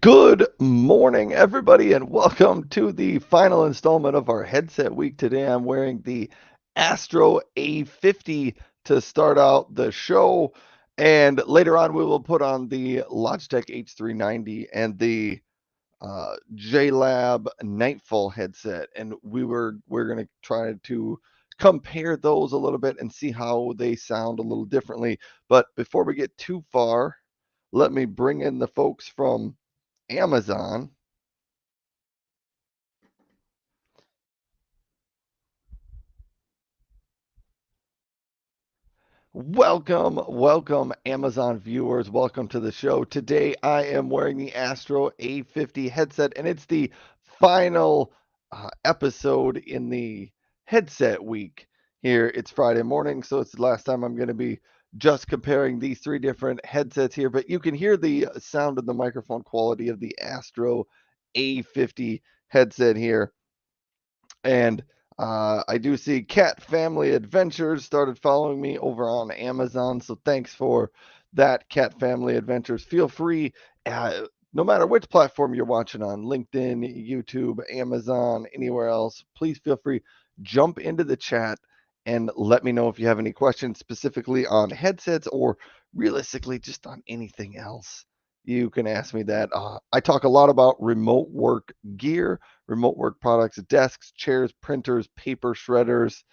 Good morning, everybody, and welcome to the final installment of our headset week. Today, I'm wearing the Astro A50 to start out the show, and later on, we will put on the Logitech H390 and the JLab Nightfall headset, and we're gonna try to compare those a little bit and see how they sound a little differently. But before we get too far, let me bring in the folks from Amazon. Welcome, Amazon viewers. Welcome to the show. Today, I am wearing the Astro A50 headset, and it's the final episode in the headset week. Here, it's Friday morning, so it's the last time I'm going to be just comparing these three different headsets here. But you can hear the sound of the microphone quality of the Astro A50 headset here. And I do see Cat Family Adventures started following me over on Amazon. So thanks for that, Cat Family Adventures. Feel free, no matter which platform you're watching on, LinkedIn, YouTube, Amazon, anywhere else, please feel free, jump into the chat and let me know if you have any questions specifically on headsets or realistically just on anything else. You can ask me that. I talk a lot about remote work gear, remote work products, desks, chairs, printers, paper shredders,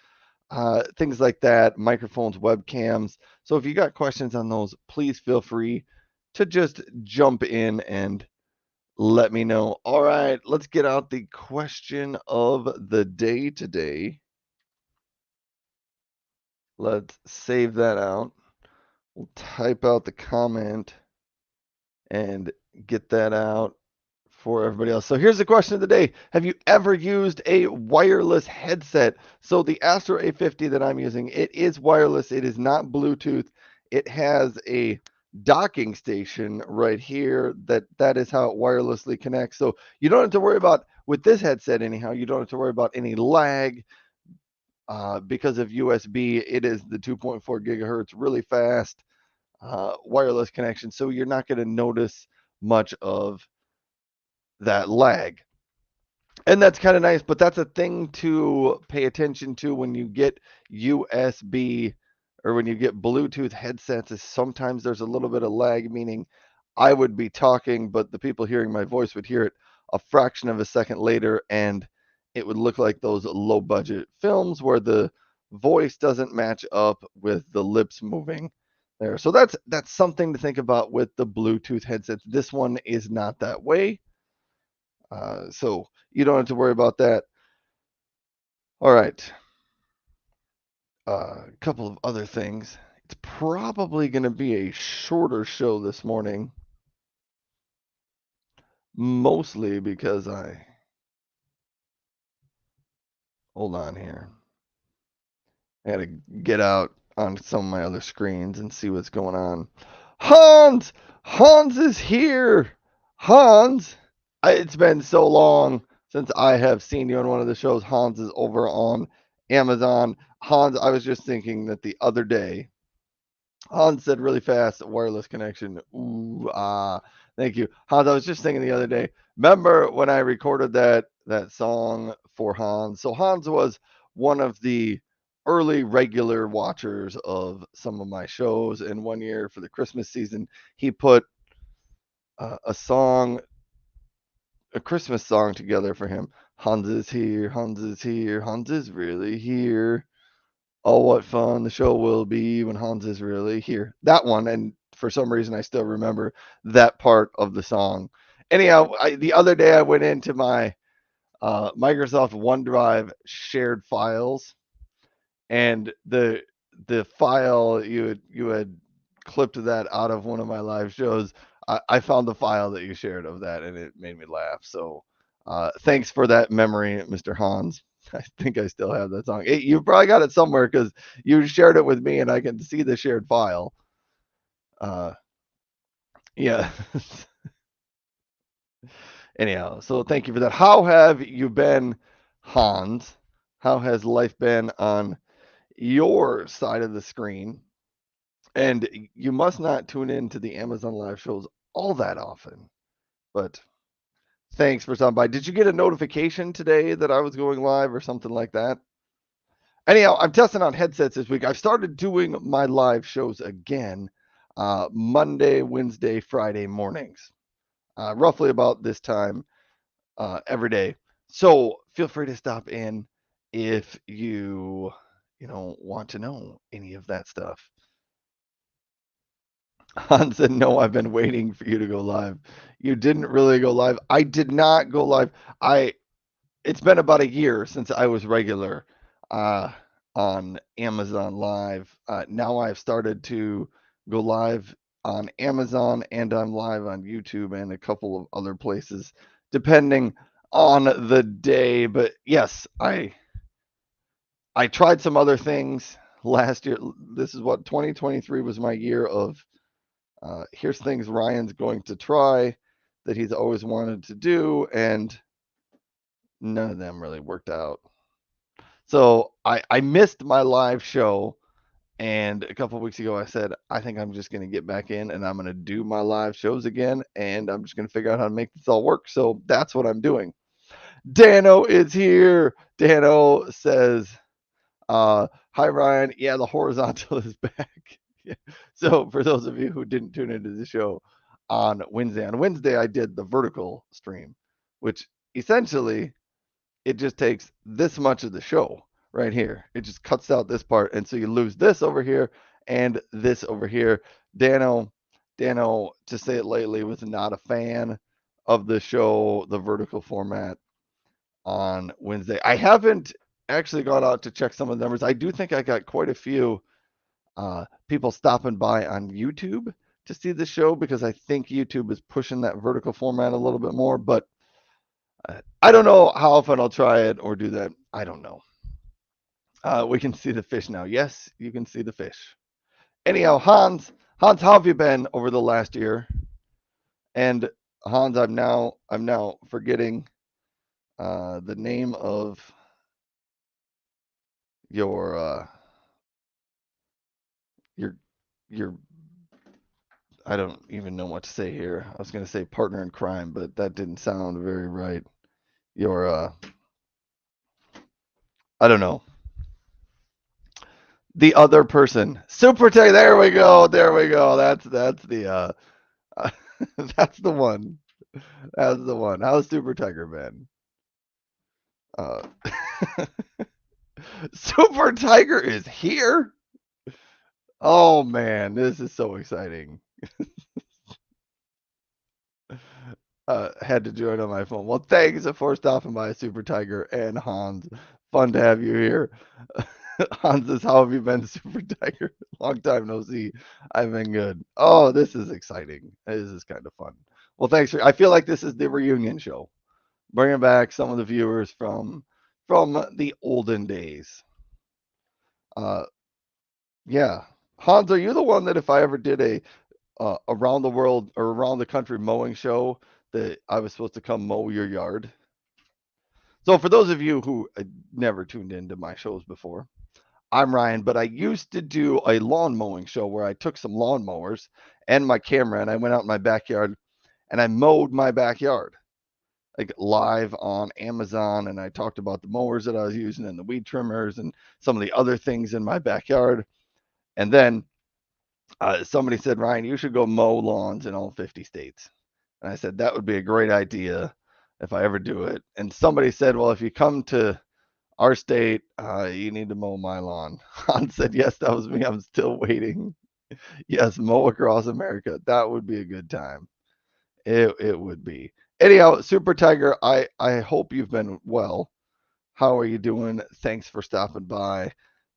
things like that, microphones, webcams. So if you got questions on those, please feel free to just jump in and let me know. All right, let's get out the question of the day today. Let's save that out. We'll type out the comment and get that out for everybody else. So here's the question of the day. Have you ever used a wireless headset? So the Astro A50 that I'm using, it is wireless. It is not Bluetooth. It has a docking station right here that is how it wirelessly connects. So you don't have to worry about with this headset anyhow, you don't have to worry about any lag because of USB. It is the 2.4 gigahertz, really fast wireless connection. So you're not going to notice much of that lag. And that's kind of nice, but that's a thing to pay attention to when you get USB or when you get Bluetooth headsets is sometimes there's a little bit of lag, meaning I would be talking, but the people hearing my voice would hear it a fraction of a second later, and it would look like those low budget films where the voice doesn't match up with the lips moving there. So that's something to think about with the Bluetooth headsets. This one is not that way. So you don't have to worry about that. All right. A couple of other things. It's probably going to be a shorter show this morning, mostly because hold on here. I got to get out on some of my other screens and see what's going on. Hans! Hans is here! Hans! It's been so long since I have seen you on one of the shows. Hans is over on Amazon. Hans, I was just thinking that the other day, Hans said really fast, wireless connection. Ooh, thank you. Hans, I was just thinking the other day, remember when I recorded that song for Hans? So Hans was one of the early regular watchers of some of my shows, and one year for the Christmas season, he put a song, a Christmas song together for him. Hans is here, Hans is here, Hans is really here. Oh, what fun the show will be when Hans is really here. That one, and for some reason, I still remember that part of the song. Anyhow, the other day I went into my Microsoft OneDrive shared files, and the file you had clipped that out of one of my live shows. I found the file that you shared of that, and it made me laugh. So, thanks for that memory, Mr. Hans. I think I still have that song. You probably got it somewhere because you shared it with me, and I can see the shared file. Uh, yeah. Anyhow, so thank you for that. How have you been, Hans? How has life been on your side of the screen? And you must not tune in to the Amazon live shows all that often. But thanks for stopping by. Did you get a notification today that I was going live or something like that? Anyhow, I'm testing out headsets this week. I've started doing my live shows again, Monday, Wednesday, Friday mornings, roughly about this time every day. So feel free to stop in if you want to know any of that stuff. Han said, "No, I've been waiting for you to go live." You didn't really go live. I did not go live. It's been about a year since I was regular uh, on Amazon Live. Now I've started to go live on Amazon and I'm live on YouTube and a couple of other places, depending on the day. But yes, I tried some other things last year. This is what 2023 was my year of. Here's things Ryan's going to try that he's always wanted to do, and none of them really worked out. So I missed my live show, and a couple of weeks ago I said I think I'm just going to get back in and I'm going to do my live shows again, and I'm just going to figure out how to make this all work. So that's what I'm doing. Dano is here. Dano says, "Hi Ryan, yeah, the horizontal is back." Yeah. So for those of you who didn't tune into the show on Wednesday I did the vertical stream, which essentially it just takes this much of the show right here. It just cuts out this part, and so you lose this over here and this over here. Dano, to say it lightly, was not a fan of the show, the vertical format on Wednesday. I haven't actually gone out to check some of the numbers. I do think I got quite a few people stopping by on YouTube to see the show because I think YouTube is pushing that vertical format a little bit more, but I don't know how often I'll try it or do that. I don't know. We can see the fish now. Yes, you can see the fish. Anyhow, Hans, how have you been over the last year? And Hans, I'm now forgetting the name of your your your I don't even know what to say here. I was going to say partner in crime, but that didn't sound very right. Your I don't know. The other person. Super Tech. There we go. There we go. That's the that's the one. That's the one. How's Super Tiger been? Uh, Super Tiger is here. Oh man, this is so exciting. Had to join on my phone. Well, thanks for stopping by, Super Tiger and Hans. Fun to have you here. Hans says, "How have you been, Super Tiger? Long time no see. I've been good." Oh, this is exciting. This is kind of fun. Well, thanks. I feel like this is the reunion show, bringing back some of the viewers from the olden days. Uh, yeah, Hans, are you the one that if I ever did a around the world or around the country mowing show that I was supposed to come mow your yard? So for those of you who never tuned into my shows before, I'm Ryan, but I used to do a lawn mowing show where I took some lawn mowers and my camera and I went out in my backyard and I mowed my backyard like live on Amazon, and I talked about the mowers that I was using and the weed trimmers and some of the other things in my backyard. And then somebody said, "Ryan, you should go mow lawns in all 50 states." And I said, "That would be a great idea if I ever do it." And somebody said, "Well, if you come to our state, you need to mow my lawn." Hans said, "Yes, that was me. I'm still waiting." Yes, mow across America. That would be a good time. It would be. Anyhow, Super Tiger, I hope you've been well. How are you doing? Thanks for stopping by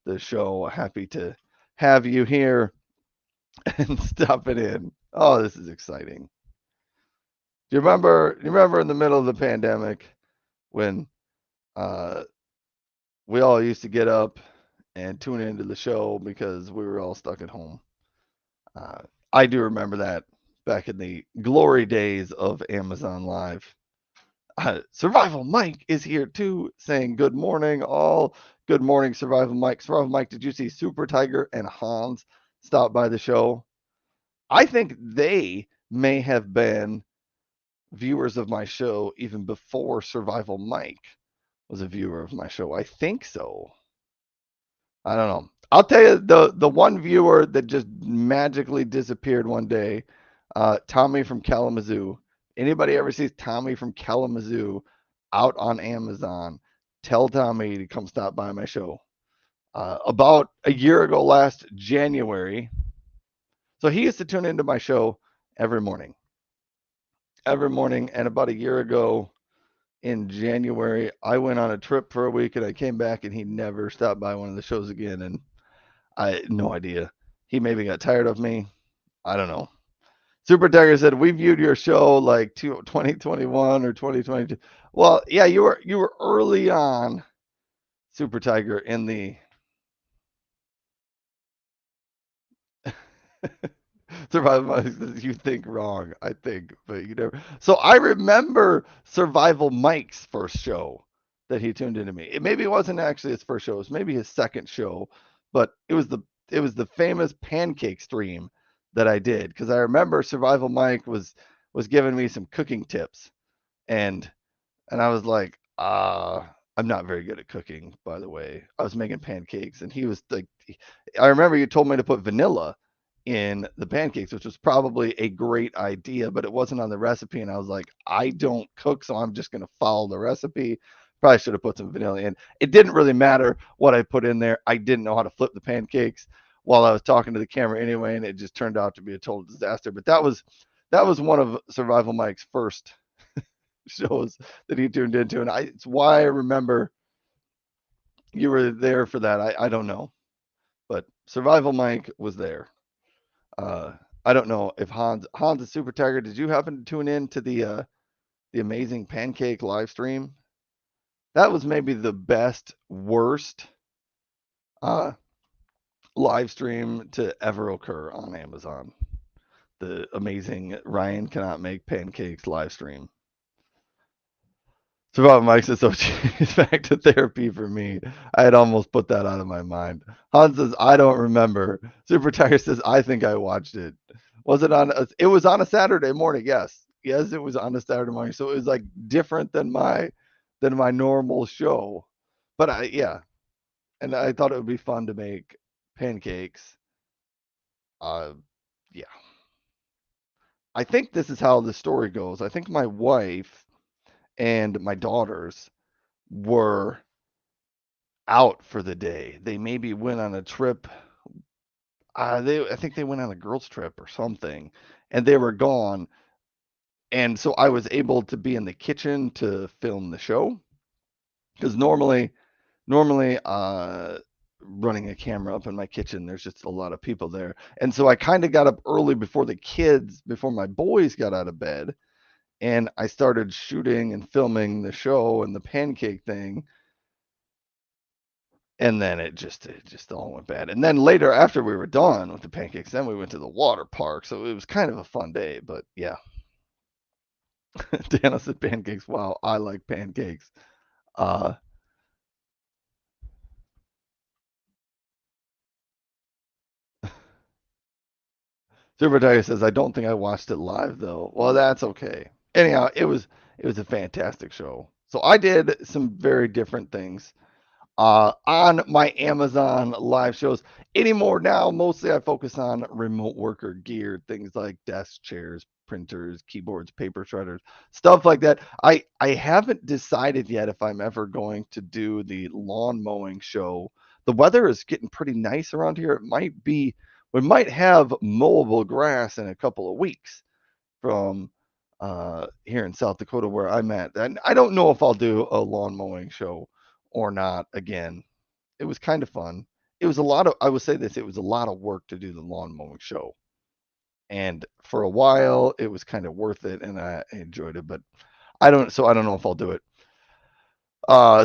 the show. Happy to have you here and stopping in. Oh, this is exciting. Do you remember in the middle of the pandemic when uh, we all used to get up and tune into the show because we were all stuck at home? Uh, I do remember that back in the glory days of Amazon Live. Survival Mike is here too, saying good morning, all. Good morning, Survival Mike. Survival Mike, did you see Super Tiger and Hans stop by the show? I think they may have been viewers of my show even before Survival Mike was a viewer of my show. I think so. I don't know. I'll tell you the one viewer that just magically disappeared one day, Tommy from Kalamazoo. Anybody ever sees Tommy from Kalamazoo out on Amazon, tell Tommy to come stop by my show. About a year ago, last January, so he used to tune into my show every morning, every morning. And about a year ago in January, I went on a trip for a week and I came back and he never stopped by one of the shows again. And I no idea. He maybe got tired of me. I don't know. Super Tiger said we viewed your show like 2021 or 2022. Well, yeah, you were early on, Super Tiger, in the Survival Mike. You think wrong, I think, but you never. So I remember Survival Mike's first show that he tuned into me. Maybe it wasn't actually his first show; it was maybe his second show, but it was the famous pancake stream that I did because I remember Survival Mike was giving me some cooking tips, and and I was like, I'm not very good at cooking, by the way. I was making pancakes, and he was like, I remember you told me to put vanilla in the pancakes, which was probably a great idea, but it wasn't on the recipe. And I was like, I don't cook, so I'm just going to follow the recipe. Probably should have put some vanilla in. It didn't really matter what I put in there. I didn't know how to flip the pancakes while I was talking to the camera anyway, and it just turned out to be a total disaster. But that was one of Survival Mike's first shows that he tuned into, and it's why I remember you were there for that. I don't know, but Survival Mike was there. Uh, I don't know if Hans the Super Tiger. Did you happen to tune in to the amazing pancake live stream? That was maybe the best worst uh, live stream to ever occur on Amazon. The amazing Ryan cannot make pancakes live stream. Survival Mike says, so she's back to therapy for me. I had almost put that out of my mind. Hans says, I don't remember. Super Tiger says, I think I watched it. It was on a Saturday morning, yes. Yes, it was on a Saturday morning. So it was like different than my normal show. But yeah. And I thought it would be fun to make pancakes. Uh yeah. I think this is how the story goes. I think my wife and my daughters were out for the day. They maybe went on a trip. I think they went on a girls' trip or something, and they were gone. And so I was able to be in the kitchen to film the show because normally, running a camera up in my kitchen, there's just a lot of people there, and so I kind of got up early before my boys got out of bed, and I started shooting and filming the show and the pancake thing. And then it just all went bad. And then later, after we were done with the pancakes, then we went to the water park. So it was kind of a fun day. But yeah, Dana said pancakes. Wow, I like pancakes. Uh, Super Tiger says I don't think I watched it live though. Well, that's okay. Anyhow, it was a fantastic show. So I did some very different things on my Amazon live shows. Anymore now, mostly I focus on remote worker gear, things like desk chairs, printers, keyboards, paper shredders, stuff like that. I haven't decided yet if I'm ever going to do the lawn mowing show. The weather is getting pretty nice around here. We might have mowable grass in a couple of weeks from here in South Dakota where I'm at. And I don't know if I'll do a lawn mowing show or not again. It was kind of fun. It was a lot of I would say this, it was a lot of work to do the lawn mowing show. And for a while it was kind of worth it and I enjoyed it, but I don't know if I'll do it.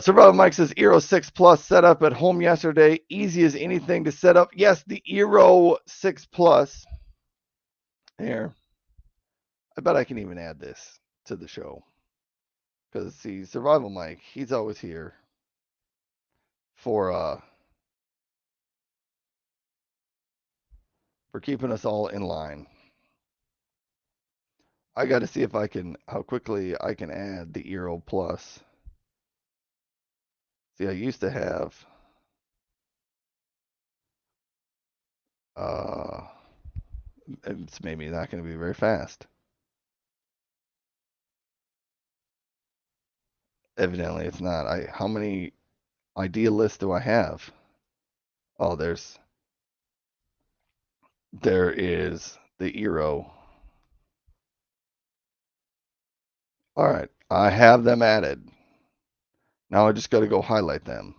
Survival Mike says Eero 6 Plus set up at home yesterday. Easy as anything to set up. Yes, the Eero 6 Plus. Here. I bet I can even add this to the show. Because see, Survival Mike, he's always here for for keeping us all in line. I got to see if I can how quickly I can add the Eero Plus. See, I used to have uh it's maybe not going to be very fast. Evidently it's not. I how many idea lists do I have? Oh, there is the Eero. All right, I have them added. Now I just got to go highlight them.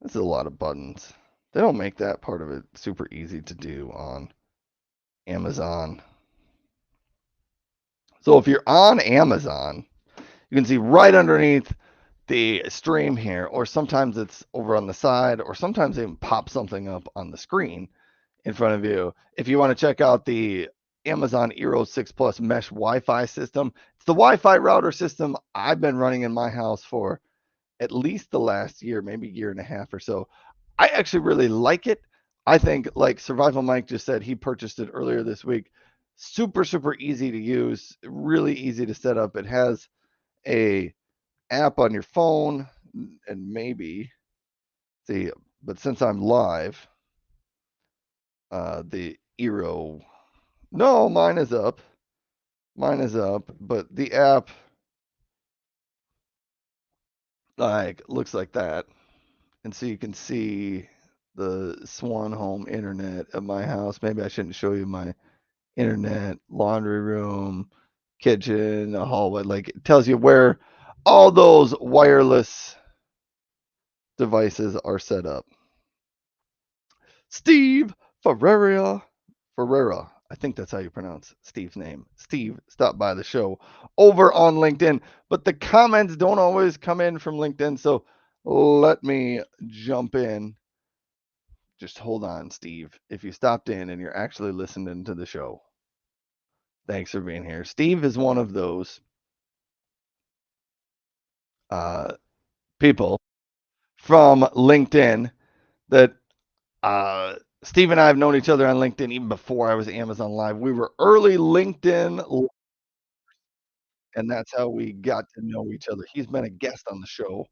This is a lot of buttons. They don't make that part of it super easy to do on Amazon. So if you're on Amazon, you can see right underneath the stream here, or sometimes it's over on the side, or sometimes they even pop something up on the screen in front of you. If you want to check out the Amazon Eero 6 Plus mesh Wi-Fi system, it's the Wi-Fi router system I've been running in my house for at least the last year, maybe year and a half or so. I actually really like it. I think, like Survival Mike just said, he purchased it earlier this week. Super, super easy to use, really easy to set up. It has a app on your phone, and maybe the, but since I'm live, the Eero. No, mine is up. Mine is up, but the app like looks like that. And so you can see the Swan Home internet at my house. Maybe I shouldn't show you my internet, laundry room, kitchen, a hallway. Like it tells you where all those wireless devices are set up. Steve Ferreira. I think that's how you pronounce Steve's name. Steve stopped by the show over on LinkedIn, but the comments don't always come in from LinkedIn. So let me jump in. Just hold on, Steve. If you stopped in and you're actually listening to the show, thanks for being here. Steve is one of those uh, people from LinkedIn that Steve and I have known each other on LinkedIn even before I was Amazon Live. We were early LinkedIn, and that's how we got to know each other. He's been a guest on the show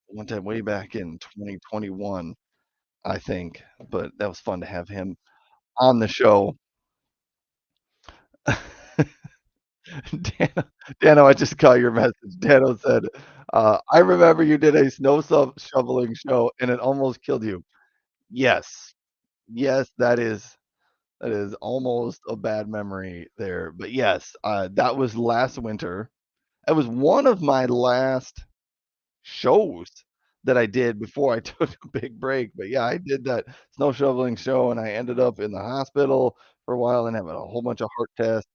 one time way back in 2021, I think, but that was fun to have him on the show. Dano, I just got your message. Dano said, I remember you did a snow shoveling show and it almost killed you. Yes. Yes, that is almost a bad memory there. But yes, that was last winter. It was one of my last shows that I did before I took a big break. But yeah, I did that snow shoveling show and I ended up in the hospital for a while and having a whole bunch of heart tests.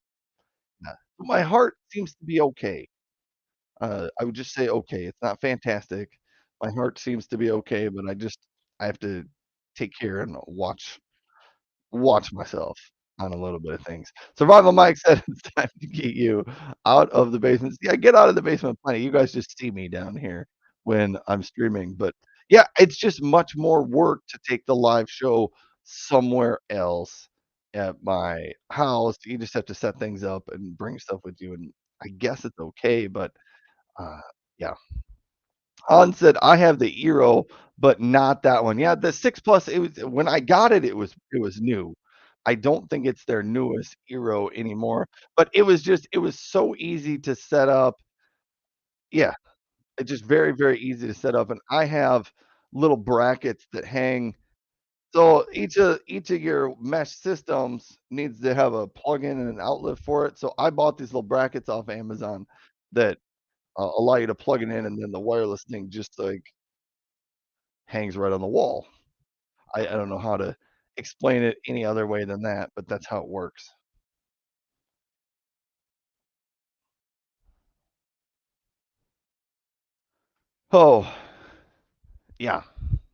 My heart seems to be okay. I would just say okay. It's not fantastic. My heart seems to be okay, but I have to take care and watch myself on a little bit of things. Survival Mike said it's time to get you out of the basement. Yeah, get out of the basement plenty. You guys just see me down here when I'm streaming, but yeah, it's just much more work to take the live show somewhere else at my house. You just have to set things up and bring stuff with you, and I guess it's okay, but uh, yeah. Han said, "I have the Eero, but not that one." Yeah, the 6 Plus, it was when I got it, it was new. I don't think it's their newest Eero anymore, but it was so easy to set up. Yeah, it's just very, very easy to set up, and I have little brackets that hang. So each of your mesh systems needs to have a plug-in and an outlet for it, so I bought these little brackets off Amazon that, allow you to plug it in, and then the wireless thing just, like, hangs right on the wall. I don't know how to explain it any other way than that, but that's how it works. Oh, yeah.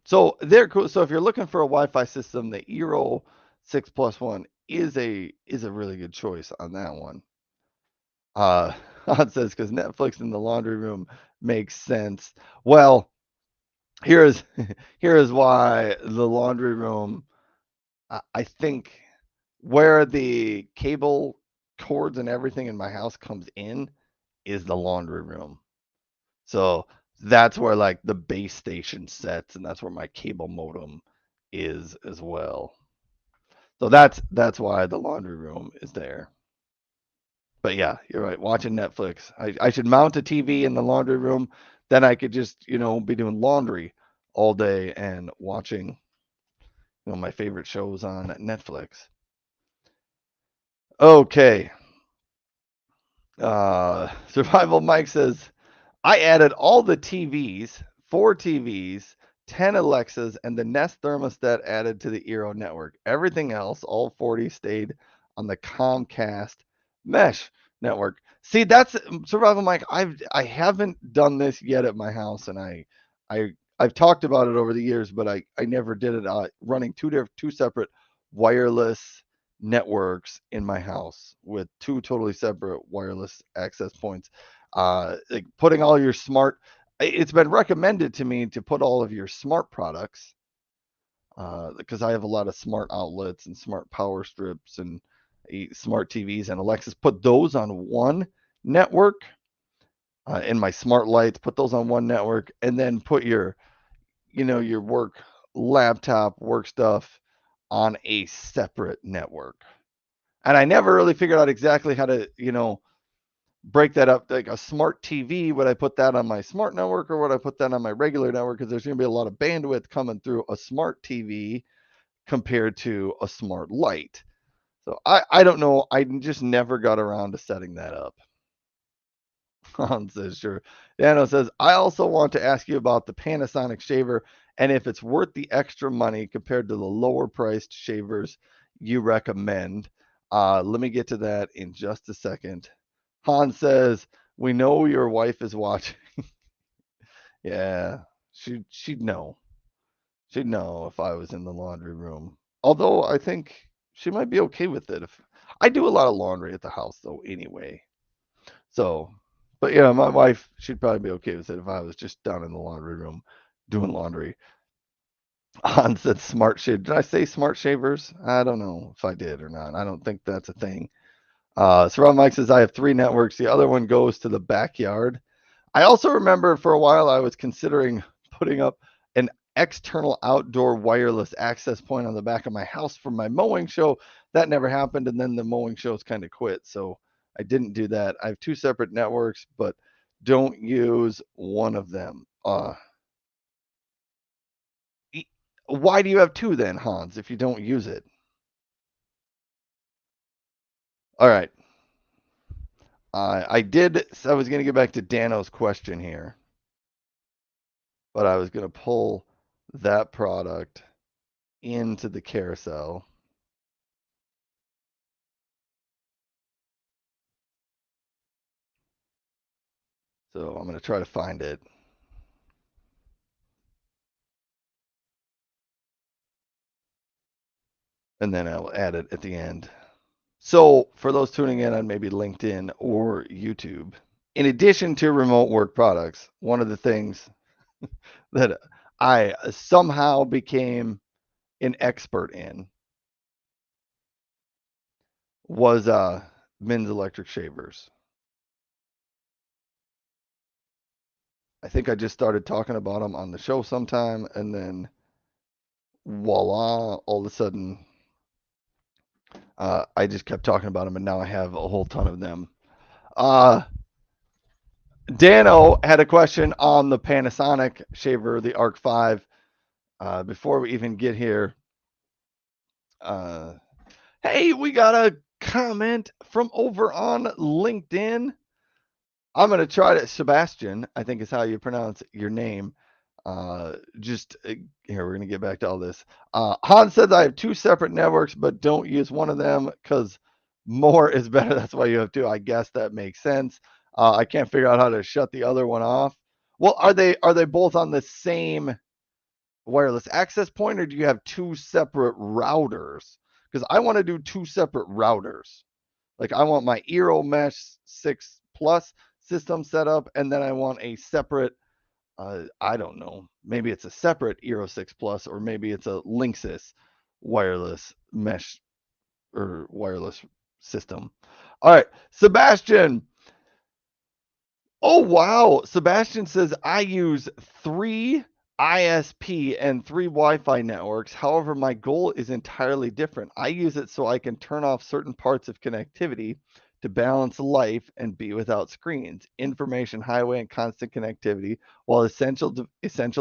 So they're cool. So if you're looking for a Wi-Fi system, the Eero 6 Plus One is a really good choice on that one. Uh, Todd says because Netflix in the laundry room makes sense. Well, here is here is why the laundry room. I think where the cable cords and everything in my house comes in is the laundry room. So that's where like the base station sets, and that's where my cable modem is as well. So that's why the laundry room is there. But yeah, you're right. Watching Netflix. I should mount a TV in the laundry room. Then I could just, be doing laundry all day and watching, my favorite shows on Netflix. Okay. Survival Mike says, I added all the TVs, 4 TVs, 10 Alexas, and the Nest thermostat added to the Eero network. Everything else, all 40, stayed on the Comcast mesh network. See, that's Survival Mike. I haven't done this yet at my house, and I I've talked about it over the years, but I never did it running two separate wireless networks in my house with two totally separate wireless access points. Like putting all your smart, it's been recommended to me to put all of your smart products, because I have a lot of smart outlets and smart power strips and smart TVs and Alexas. Put those on one network, and my smart lights. Put those on one network, and then put your work laptop, work stuff on a separate network. And I never really figured out exactly how to, break that up. Like a smart TV, would I put that on my smart network or would I put that on my regular network? Because there's going to be a lot of bandwidth coming through a smart TV compared to a smart light. So I don't know. I just never got around to setting that up. Hans says, sure. Dano says, I also want to ask you about the Panasonic shaver and if it's worth the extra money compared to the lower priced shavers you recommend. Let me get to that in just a second. Hans says, we know your wife is watching. Yeah, she'd know. She'd know if I was in the laundry room. Although I think she might be okay with it. If I do a lot of laundry at the house though anyway. So, but yeah, my wife, she'd probably be okay with it if I was just down in the laundry room doing laundry. Hans said smart shave. Did I say smart shavers? I don't know if I did or not. I don't think that's a thing. Surround Mike says I have 3 networks. The other one goes to the backyard. I also remember for a while I was considering putting up an external outdoor wireless access point on the back of my house for my mowing show. That never happened, and then the mowing shows kind of quit, so I didn't do that. I have 2 separate networks, but don't use one of them. Why do you have two then, Hans, if you don't use it? All right. I did. I was going to get back to Dano's question here, but I was going to pull that product into the carousel. So I'm going to try to find it. And then I'll add it at the end. So for those tuning in on maybe LinkedIn or YouTube, in addition to remote work products, one of the things that I somehow became an expert in was men's electric shavers. I think I just started talking about them on the show sometime, and then voila, all of a sudden, I just kept talking about them, and now I have a whole ton of them. Uh, Dano had a question on the Panasonic shaver, the Arc 5. Before we even get here, uh, hey, we got a comment from over on LinkedIn. I'm going to try to, Sebastian, I think is how you pronounce your name. Just here, we're going to get back to all this. Han says I have 2 separate networks, but don't use one of them because more is better. That's why you have two. I guess that makes sense. I can't figure out how to shut the other one off. Well, are they both on the same wireless access point, or do you have 2 separate routers? Because I want to do 2 separate routers. Like I want my Eero Mesh 6 Plus system set up, and then I want a separate, I don't know, maybe it's a separate Eero 6 Plus, or maybe it's a Linksys wireless mesh or wireless system. All right, Sebastian. Oh wow, Sebastian says I use 3 ISP and 3 Wi-Fi networks. However, my goal is entirely different. I use it so I can turn off certain parts of connectivity to balance life and be without screens, information highway, and constant connectivity. While essential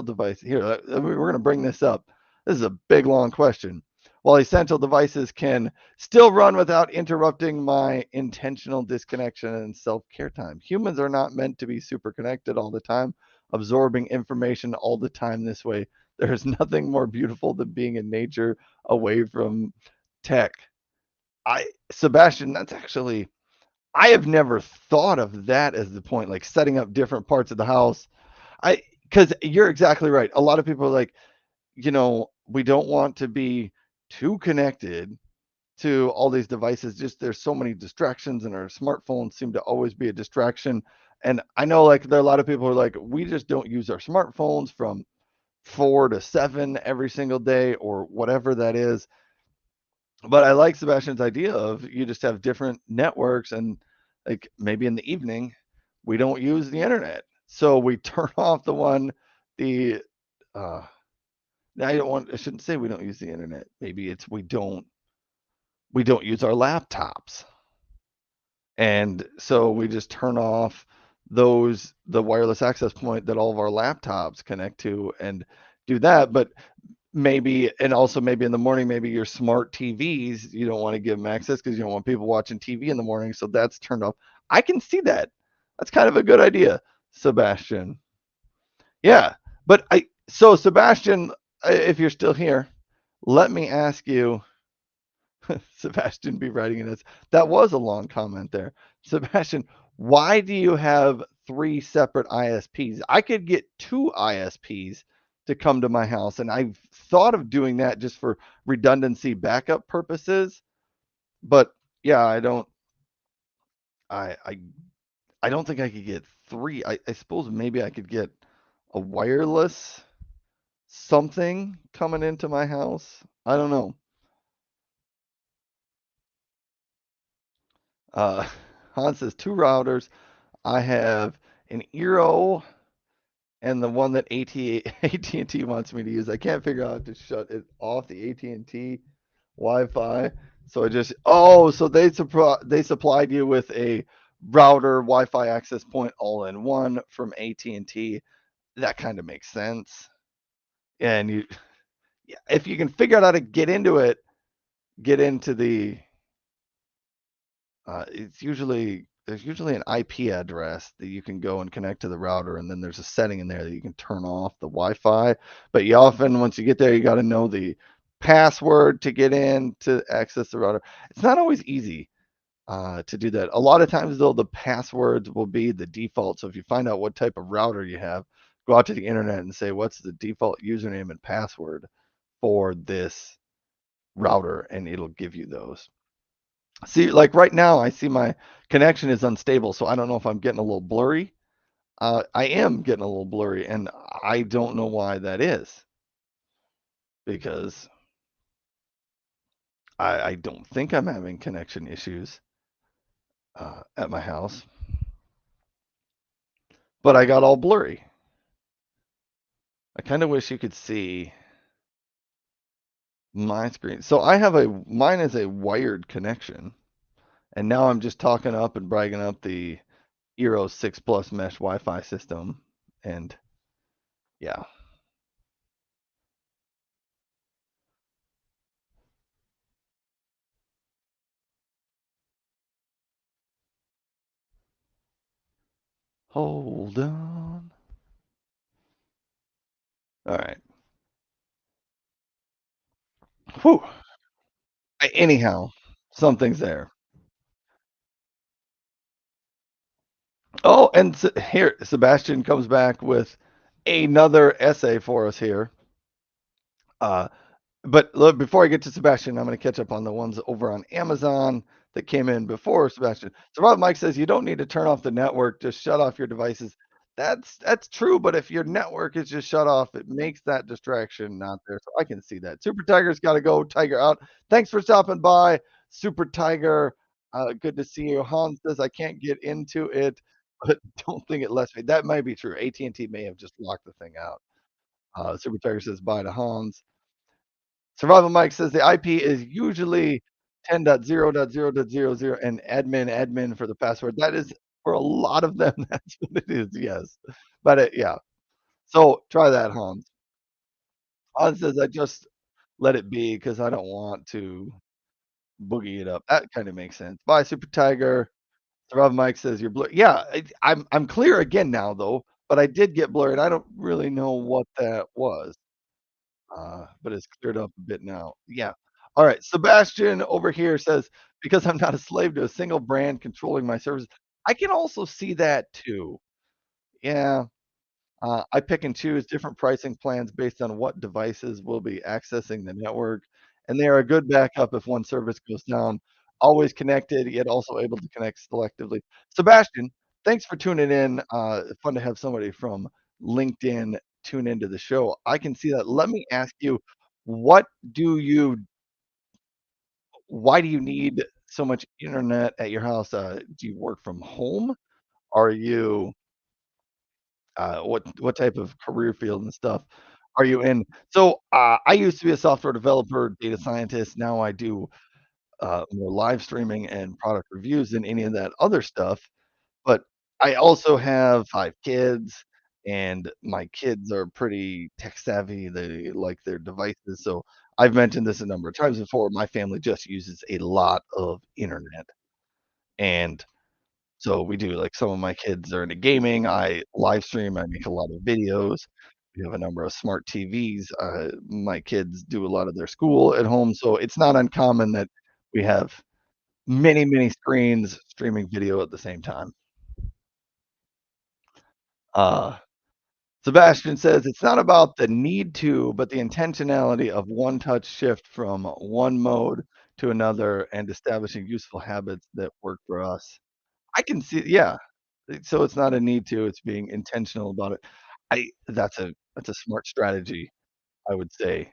device here, we're going to bring this up. This is a big long question. While essential devices can still run without interrupting my intentional disconnection and self-care time. Humans are not meant to be super connected all the time, absorbing information all the time this way. There's nothing more beautiful than being in nature away from tech. Sebastian, that's actually I have never thought of that as the point, like setting up different parts of the house. I Because you're exactly right. A lot of people are like, we don't want to be too connected to all these devices. Just there's so many distractions, and our smartphones seem to always be a distraction. And I know like there are a lot of people who are like, we just don't use our smartphones from 4 to 7 every single day or whatever that is. But I like Sebastian's idea of you just have different networks, and like maybe in the evening we don't use the internet. So we turn off the uh I shouldn't say we don't use the internet. Maybe it's we don't use our laptops. And so we just turn off the wireless access point that all of our laptops connect to and do that. But maybe, and also maybe in the morning, maybe your smart TVs, you don't want to give them access because you don't want people watching TV in the morning. So that's turned off. I can see that. That's kind of a good idea, Sebastian. Yeah. So Sebastian, if you're still here, let me ask you, Sebastian be writing in this. That was a long comment there. Sebastian, why do you have 3 separate ISPs? I could get 2 ISPs to come to my house, and I've thought of doing that just for redundancy backup purposes. But yeah, I I, I don't think I could get three. I suppose maybe I could get a wireless something coming into my house. I don't know. Uh, Hans says 2 routers. I have an Eero and the one that AT&T wants me to use. I can't figure out how to shut it off, the AT&T Wi-Fi. So so they supplied you with a router Wi-Fi access point all in one from AT&T. That kind of makes sense. And if you can figure out how to get into it, get into there's usually an IP address that you can go and connect to the router, and then there's a setting in there that you can turn off the Wi-Fi. But you often, once you get there, you got to know the password to get in to access the router. It's not always easy to do that. A lot of times, though, the passwords will be the default. So if you find out what type of router you have, go out to the internet and say, what's the default username and password for this router, and it'll give you those. See, like right now, I see my connection is unstable, so I don't know if I'm getting a little blurry. I am getting a little blurry, and I don't know why that is because I don't think I'm having connection issues at my house, but I got all blurry. I kind of wish you could see my screen. So mine is a wired connection, and now I'm just talking up and bragging up the Eero 6 Plus mesh Wi-Fi system, and yeah. Hold on. All right. Whew. Anyhow, something's there. Oh, and here, Sebastian comes back with another essay for us here. Uh, but look, before I get to Sebastian, I'm going to catch up on the ones over on Amazon that came in before Sebastian. So Rob Mike says you don't need to turn off the network, just shut off your devices. That's true, but if your network is just shut off, it makes that distraction not there, so I can see that. Super Tiger's gotta go, Tiger out. Thanks for stopping by, Super Tiger. Good to see you. Hans says, "I can't get into it, but don't think it lets me." That might be true. AT&T may have just locked the thing out. Super Tiger says, "Bye" to Hans. Survival Mike says, "The IP is usually 10.0.0.00 and admin for the password." That is for a lot of them, that's what it is, yes. But yeah. So, try that, Hans. Hans says, "I just let it be because I don't want to boogie it up." That kinda makes sense. Bye, Super Tiger. Rob Mike says, "You're blur." Yeah, I'm clear again now, though, but I did get blurred. I don't really know what that was, but it's cleared up a bit now. Yeah. Alright, Sebastian over here says, "Because I'm not a slave to a single brand controlling my services." I can also see that too. Yeah. I pick and choose different pricing plans based on what devices will be accessing the network, and they are a good backup if one service goes down. Always connected, yet also able to connect selectively. Sebastian, thanks for tuning in. Fun to have somebody from LinkedIn tune into the show. I can see that. Let me ask you, what do you why do you need so much internet at your house? Do you work from home? Are you what type of career field and stuff are you in? So, I used to be a software developer, data scientist. Now I do, more live streaming and product reviews than any of that other stuff, but I also have 5 kids, and my kids are pretty tech savvy. They like their devices, so I've mentioned this a number of times before. My family just uses a lot of internet, and so we do like some of my kids are into gaming. I live stream, I make a lot of videos. We have a number of smart TVs. My kids do a lot of their school at home, so it's not uncommon that we have many, many screens streaming video at the same time. Uh, Sebastian says it's not about the need to, but the intentionality of one touch shift from one mode to another and establishing useful habits that work for us. I can see, yeah. So it's not a need to, it's being intentional about it. I that's a smart strategy, I would say,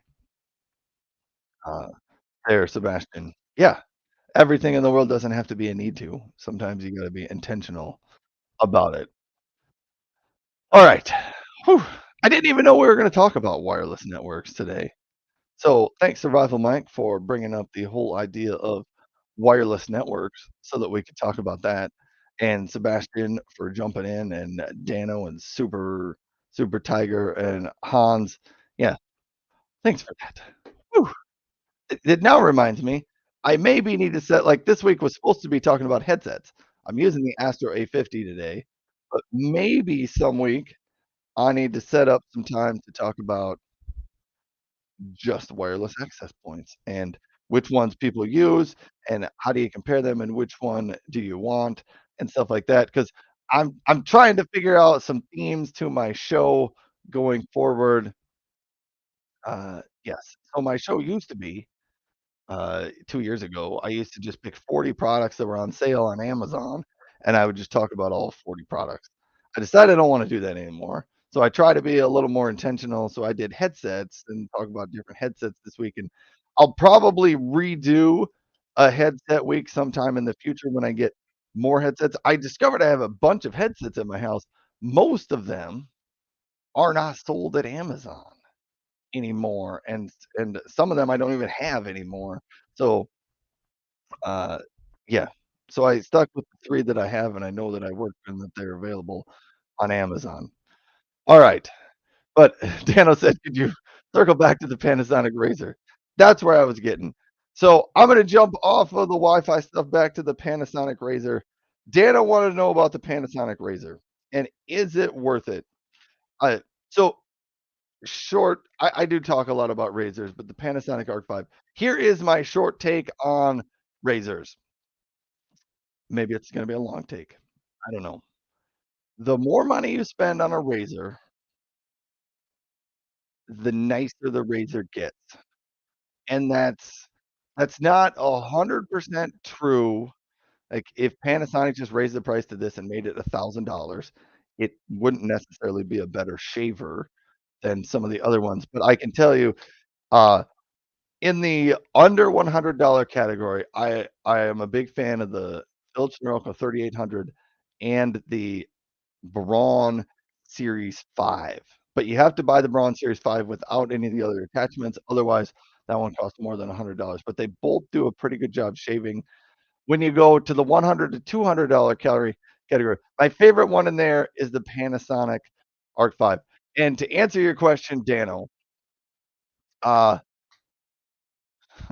uh, there, Sebastian. Yeah, everything in the world doesn't have to be a need to. Sometimes you gotta be intentional about it. Alright. Whew. I didn't even know we were gonna talk about wireless networks today. So, thanks, Survival Mike, for bringing up the whole idea of wireless networks so that we could talk about that, and Sebastian for jumping in, and Dano and Super Tiger and Hans. Yeah, thanks for that. Whew. It now reminds me, I maybe need to set like, this week was supposed to be talking about headsets. I'm using the Astro A50 today, but maybe some week I need to set up some time to talk about just wireless access points and which ones people use and how do you compare them and which one do you want and stuff like that. Because I'm trying to figure out some themes to my show going forward. Yes. So my show used to be, 2 years ago, I used to just pick 40 products that were on sale on Amazon, and I would just talk about all 40 products. I decided I don't wanna do that anymore, so I try to be a little more intentional, so I did headsets and talk about different headsets this week, and I'll probably redo a headset week sometime in the future when I get more headsets. I discovered I have a bunch of headsets at my house. Most of them are not sold at Amazon anymore, and some of them I don't even have anymore. So, uh, yeah. So I stuck with the 3 that I have, and I know that I work and that they're available on Amazon. Alright, but Dano said, "Could you circle back to the Panasonic Razor?" That's where I was getting. So, I'm gonna jump off of the Wi-Fi stuff back to the Panasonic Razor. Dano wanted to know about the Panasonic Razor, and is it worth it? Uh, so short I do talk a lot about razors, but the Panasonic Arc 5. Here is my short take on razors. Maybe it's gonna be a long take. I don't know. The more money you spend on a razor, the nicer the razor gets, and that's not 100% true. Like, if Panasonic just raised the price to this and made it $1,000, it wouldn't necessarily be a better shaver than some of the other ones, but I can tell you, uh, in the under $100 category, I am a big fan of the Philips Norelco 3800 and the Braun Series 5, but you have to buy the Braun Series 5 without any of the other attachments, otherwise that one costs more than $100, but they both do a pretty good job shaving. When you go to the 100 to $200 calorie category, my favorite one in there is the Panasonic Arc 5. And to answer your question, Dano, uh,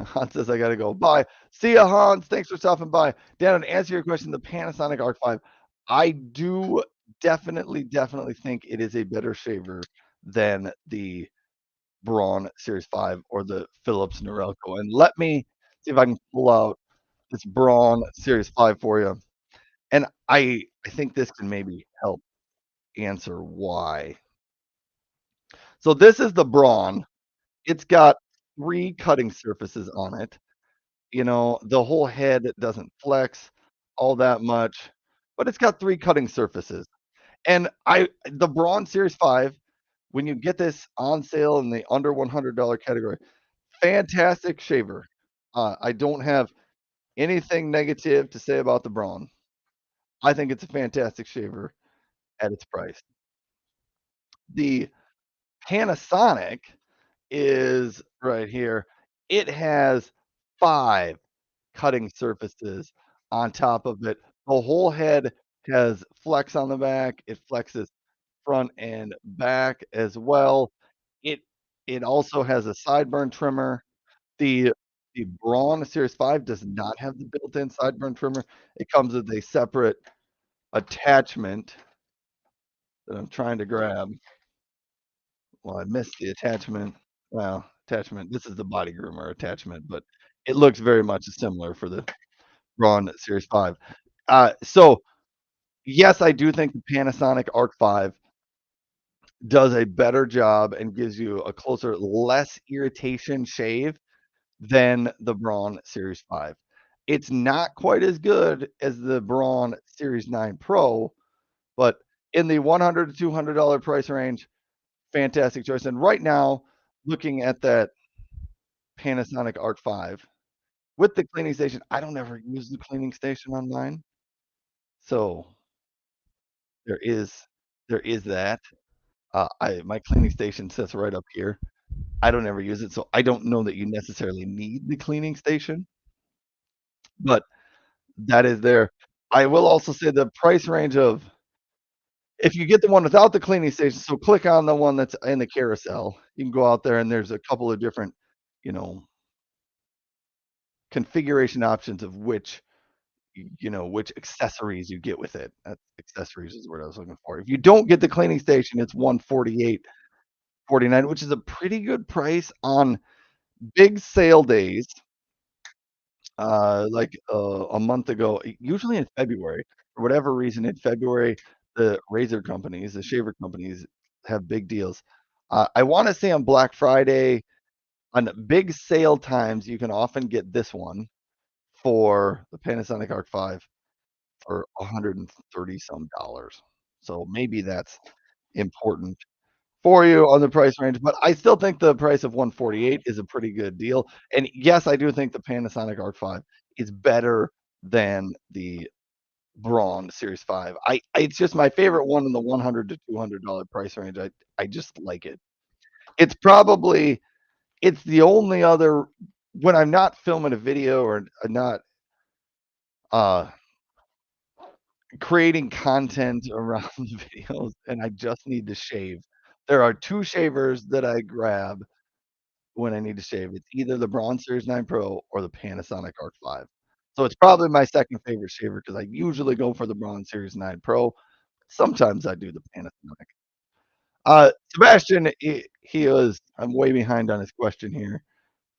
Hans says I gotta go. Bye. See ya, Hans. Thanks for stopping by. Dano, to answer your question, the Panasonic Arc 5, I do definitely think it is a better shaver than the Braun Series 5 or the Philips Norelco. And let me see if I can pull out this Braun Series 5 for you. And I think this can maybe help answer why. So this is the Braun. It's got 3 cutting surfaces on it. You know, the whole head doesn't flex all that much, but it's got 3 cutting surfaces. And the Braun Series 5, when you get this on sale in the under $100 category, fantastic shaver. I don't have anything negative to say about the Braun. I think it's a fantastic shaver at its price. The Panasonic is right here. It has 5 cutting surfaces on top of it. The whole head has flex on the back. It flexes front and back as well. It it also has a sideburn trimmer. The the Braun Series 5 does not have the built-in sideburn trimmer. It comes with a separate attachment that I'm trying to grab. Well, I missed the attachment. Well, attachment, this is the body groomer attachment, but it looks very much similar for the Braun Series 5. So yes, I do think the Panasonic Arc 5 does a better job and gives you a closer, less irritation shave than the Braun Series 5. It's not quite as good as the Braun Series 9 Pro, but in the $100 to $200 price range, fantastic choice. And right now, looking at that Panasonic Arc 5 with the cleaning station, I don't ever use the cleaning station on mine. So there is there is that. I my cleaning station sits right up here. I don't ever use it, so I don't know that you necessarily need the cleaning station, but that is there. I will also say the price range of if you get the one without the cleaning station, so click on the one that's in the carousel. You can go out there and there's a couple of different, you know, configuration options of which which accessories you get with it. Accessories is what I was looking for. If you don't get the cleaning station, it's 148.49, which is a pretty good price on big sale days. A month ago, usually in February, for whatever reason, in February, the razor companies, the shaver companies have big deals. I wanna say on Black Friday, on big sale times, you can often get this one for the Panasonic Arc 5 for 130 some dollars. So maybe that's important for you on the price range, but I still think the price of 148 is a pretty good deal. And yes, I do think the Panasonic Arc 5 is better than the Braun Series 5. It's just my favorite one in the 100 to $200 price range. I just like it. It's probably it's the only other when I'm not filming a video or not uh creating content around the videos and I just need to shave. There are 2 shavers that I grab when I need to shave. It's either the Braun Series 9 Pro or the Panasonic Arc 5. So it's probably my second favorite shaver because I usually go for the Braun Series 9 Pro. Sometimes I do the Panasonic. Sebastian, he was I'm way behind on his question here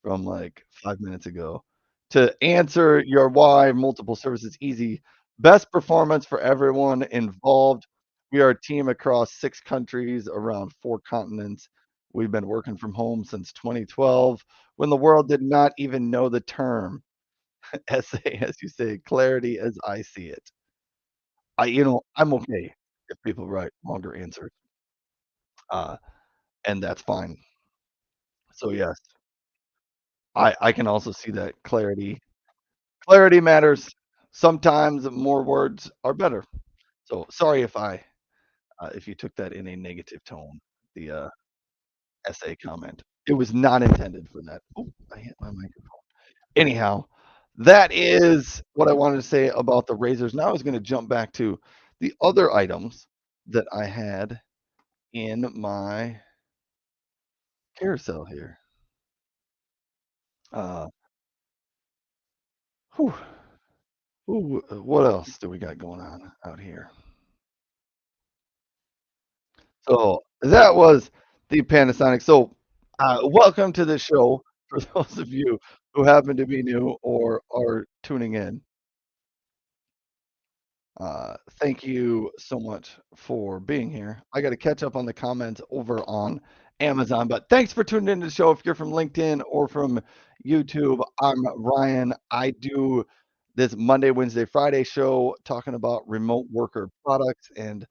from like 5 minutes ago. To answer your why multiple services easy, best performance for everyone involved. We are a team across 6 countries, around 4 continents. We've been working from home since 2012 when the world did not even know the term SA, as you say, clarity as I see it. I'm okay. if people write longer answers, uh, and that's fine. So, yes, I can also see that clarity matters. Sometimes more words are better. So, sorry if you took that in a negative tone, the, essay comment. It was not intended for that. Oh, I hit my microphone. Anyhow, that is what I wanted to say about the razors. Now I was gonna jump back to the other items that I had in my carousel here. Uh, whew, what else do we got going on out here? So that was the Panasonic. So, welcome to the show for those of you who happen to be new or are tuning in. Thank you so much for being here. I got to catch up on the comments over on Amazon, but thanks for tuning into the show. If you're from LinkedIn or from YouTube, I'm Ryan. I do this Monday, Wednesday, Friday show talking about remote worker products and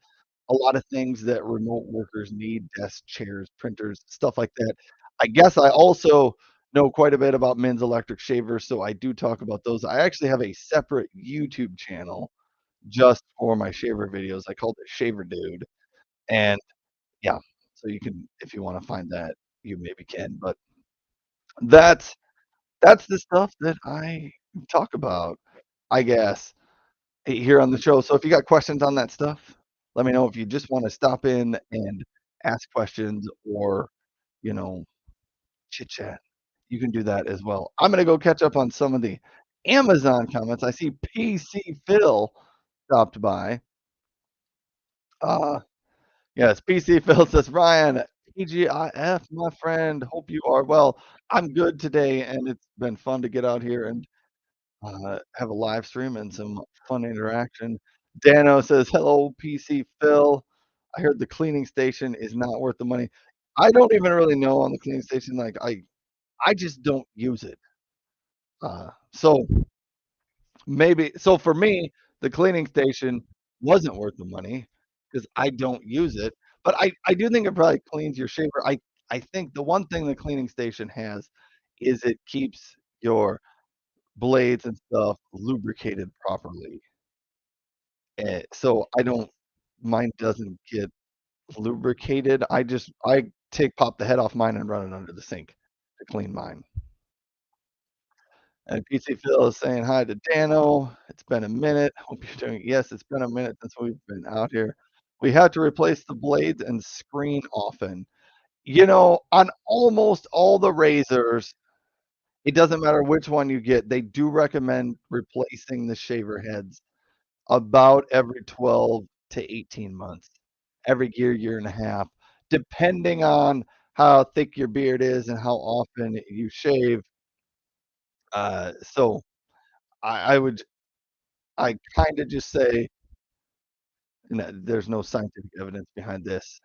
a lot of things that remote workers need, desks, chairs, printers, stuff like that. I guess I also know quite a bit about men's electric shavers, so I do talk about those. I actually have a separate YouTube channel just for my shaver videos. I called it Shaver Dude, and yeah, so you can if you wanna find that, you maybe can, but that's that's the stuff that I talk about, I guess, here on the show. So if you got questions on that stuff, let me know. If you just wanna stop in and ask questions or, you know, chit chat, you can do that as well. I'm gonna go catch up on some of the Amazon comments. I see PC Phil stopped by. Uh Yes, PC Phil says, "Ryan, TGIF, my friend. Hope you are well. I'm good today, and it's been fun to get out here and have a live stream and some fun interaction." Dano says, "Hello, PC Phil. I heard the cleaning station is not worth the money." I don't even really know on the cleaning station. Like I just don't use it. So maybe so for me, the cleaning station wasn't worth the money because I don't use it, but I do think it probably cleans your shaver. I think the one thing the cleaning station has is it keeps your blades and stuff lubricated properly, so I don't mine doesn't get lubricated. I take pop the head off mine and run it under the sink to clean mine. And PC Phil is saying hi to Dano. It's been a minute. Hope you're doing yes, it's been a minute since we've been out here. We have to replace the blades and screen often. On almost all the razors, it doesn't matter which one you get, they do recommend replacing the shaver heads about every 12 to 18 months, every year, year and a half, depending on how thick your beard is and how often you shave. So I would I kinda just say, there's no scientific evidence behind this.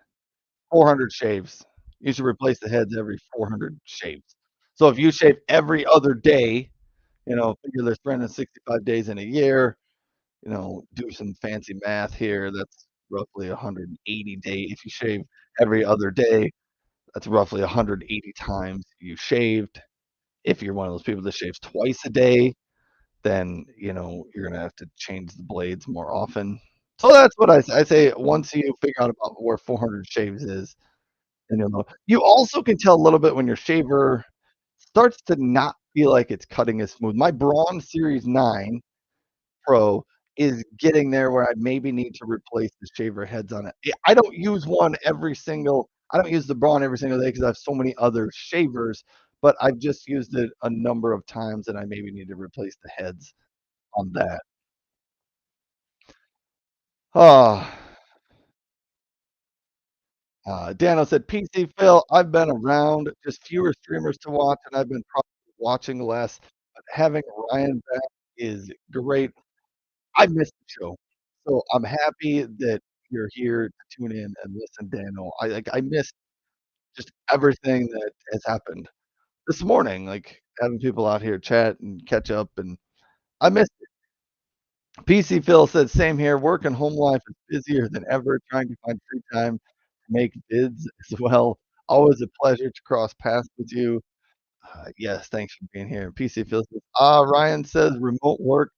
400 shaves. You should replace the heads every 400 shaves. So if you shave every other day, figure there's 365 days in a year, do some fancy math here, that's roughly 180 day if you shave every other day, that's roughly 180 times you shaved. If you're one of those people that shaves twice a day, then, you're gonna have to change the blades more often. So that's what I say once you figure out about where 400 shaves is, then you'll know. You also can tell a little bit when your shaver starts to not feel like it's cutting as smooth. My Braun Series 9 Pro is getting there where I maybe need to replace the shaver heads on it. I don't use I don't use the Braun every single day because I have so many other shavers, but I've just used it a number of times, and I maybe need to replace the heads on that. Ah, Daniel said, "PC Phil, I've been around, just fewer streamers to watch, and I've been probably watching less, but having Ryan back is great. I missed the show, so I'm happy that you're here to tune in and listen, Daniel. I missed just everything that has happened this morning, like having people out here chat and catch up, and I missed it. PC Phil said, "Same here. Work and home life is busier than ever. Trying to find free time to make vids as well. Always a pleasure to cross paths with you." Yes, thanks for being here. PC Phil says, Ryan says, "Remote work.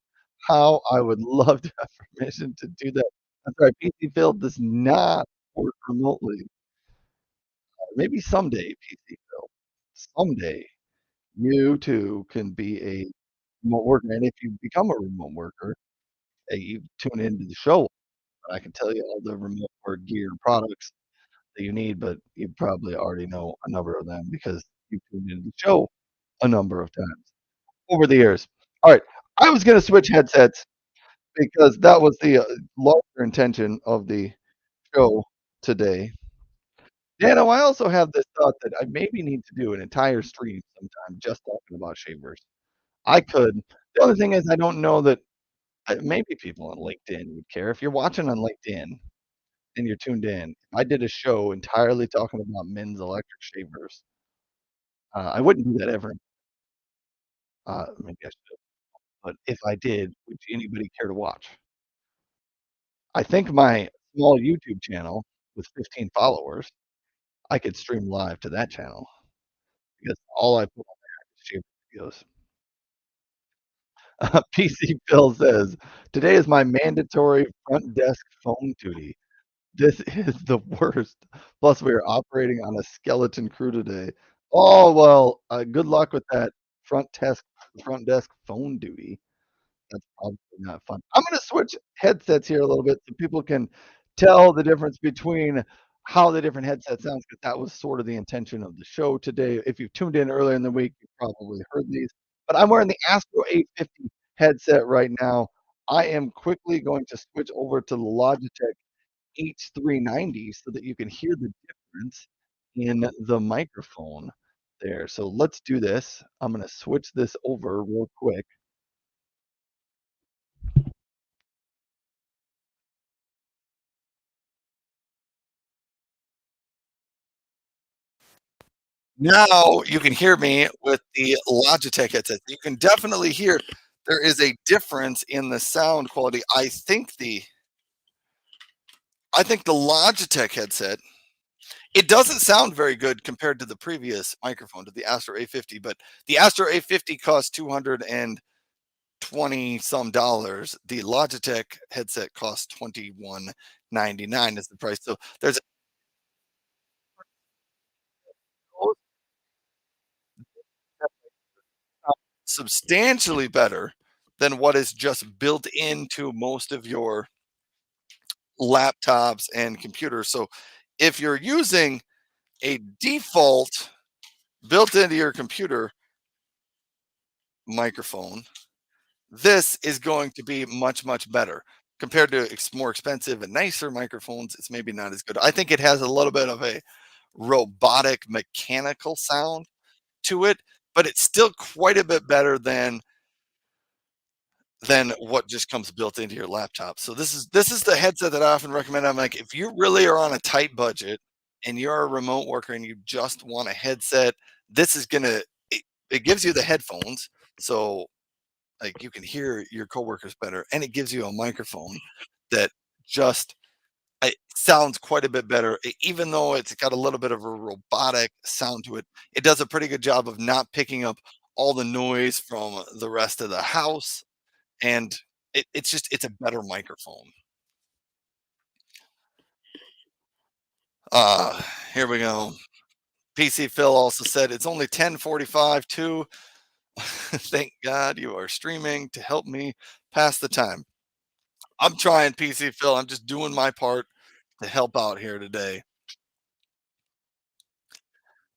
How I would love to have permission to do that." That's right. PC Phil does not work remotely. Maybe someday, PC Phil. Someday, you too can be a remote worker. And if you become a remote worker, you tune into the show. I can tell you all the remote work gear products that you need, but you probably already know a number of them because you tuned into the show a number of times over the years. All right, I was gonna switch headsets because that was the, larger intention of the show today. Dano, I also have this thought that I maybe need to do an entire stream sometime just talking about shavers. I could. The only thing is I don't know that maybe people on LinkedIn would care. If you're watching on LinkedIn and you're tuned in, if I did a show entirely talking about men's electric shavers, I wouldn't do that ever. Maybe I should, but if I did, would anybody care to watch? I think my small YouTube channel with 15 followers, I could stream live to that channel because all I put on there is shaver videos. PC Phil says, "Today is my mandatory front desk phone duty. This is the worst. Plus, we are operating on a skeleton crew today." Oh, well, good luck with that front desk phone duty. That's probably not fun. I'm gonna switch headsets here a little bit so people can tell the difference between how the different headsets sounds, because that was sort of the intention of the show today. If you tuned in earlier in the week, you probably heard these. But I'm wearing the Astro A50 headset right now. I am quickly going to switch over to the Logitech H390 so that you can hear the difference in the microphone there. So let's do this. I'm gonna switch this over real quick. Now you can hear me with the Logitech headset. You can definitely hear there is a difference in the sound quality. I think the Logitech headset, it doesn't sound very good compared to the previous microphone, to the Astro A50, but the Astro A50 costs 220 some dollars. The Logitech headset costs 21.99 is the price. So there's substantially better than what is just built into most of your laptops and computers. So if you're using a default built into your computer microphone, this is going to be much, much better compared to more expensive and nicer microphones. It's maybe not as good. I think it has a little bit of a robotic mechanical sound to it, but it's still quite a bit better than what just comes built into your laptop. So this is the headset that I often recommend. I'm like, if you really are on a tight budget and you're a remote worker and you just want a headset, this is gonna it gives you the headphones, so like you can hear your coworkers better, and it gives you a microphone that just it sounds quite a bit better, even though it's got a little bit of a robotic sound to it. It does a pretty good job of not picking up all the noise from the rest of the house, and it's a better microphone. Uh, Here we go. PC Phil also said it's only 10:45 too. Thank God you are streaming to help me pass the time. I'm trying, PC Phil. I'm just doing my part to help out here today.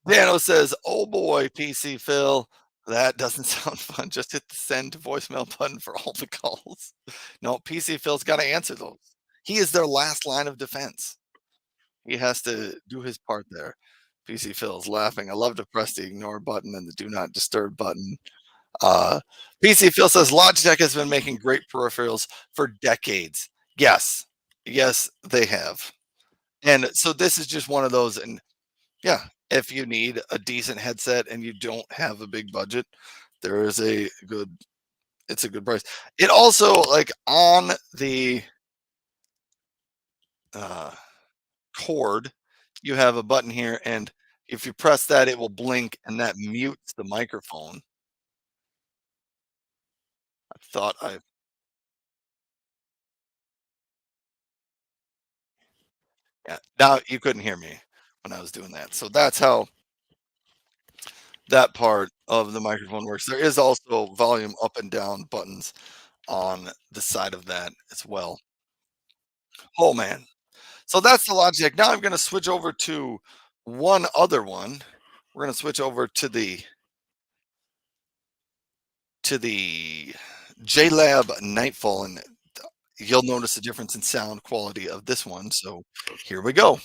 Dano says, "Oh boy, PC Phil, that doesn't sound fun. Just hit the send to voicemail button for all the calls." No, PC Phil's got to answer those. He is their last line of defense. He has to do his part there. PC Phil's laughing. I love to press the ignore button and the do not disturb button. Uh, PC Phil says Logitech has been making great peripherals for decades. Yes, yes, they have. And so this is just one of those. And yeah, if you need a decent headset and you don't have a big budget, there is a good It's a good price. It also like on the uh, cord, you have a button here, and if you press that, it will blink, and that mutes the microphone. I thought I Yeah, now you couldn't hear me when I was doing that. So that's how that part of the microphone works. There is also volume up and down buttons on the side of that as well. Oh man. So that's the Logitech. Now I'm going to switch over to one other one. We're going to switch over to the JLab Nightfall, and you'll notice a difference in sound quality of this one. So here we go.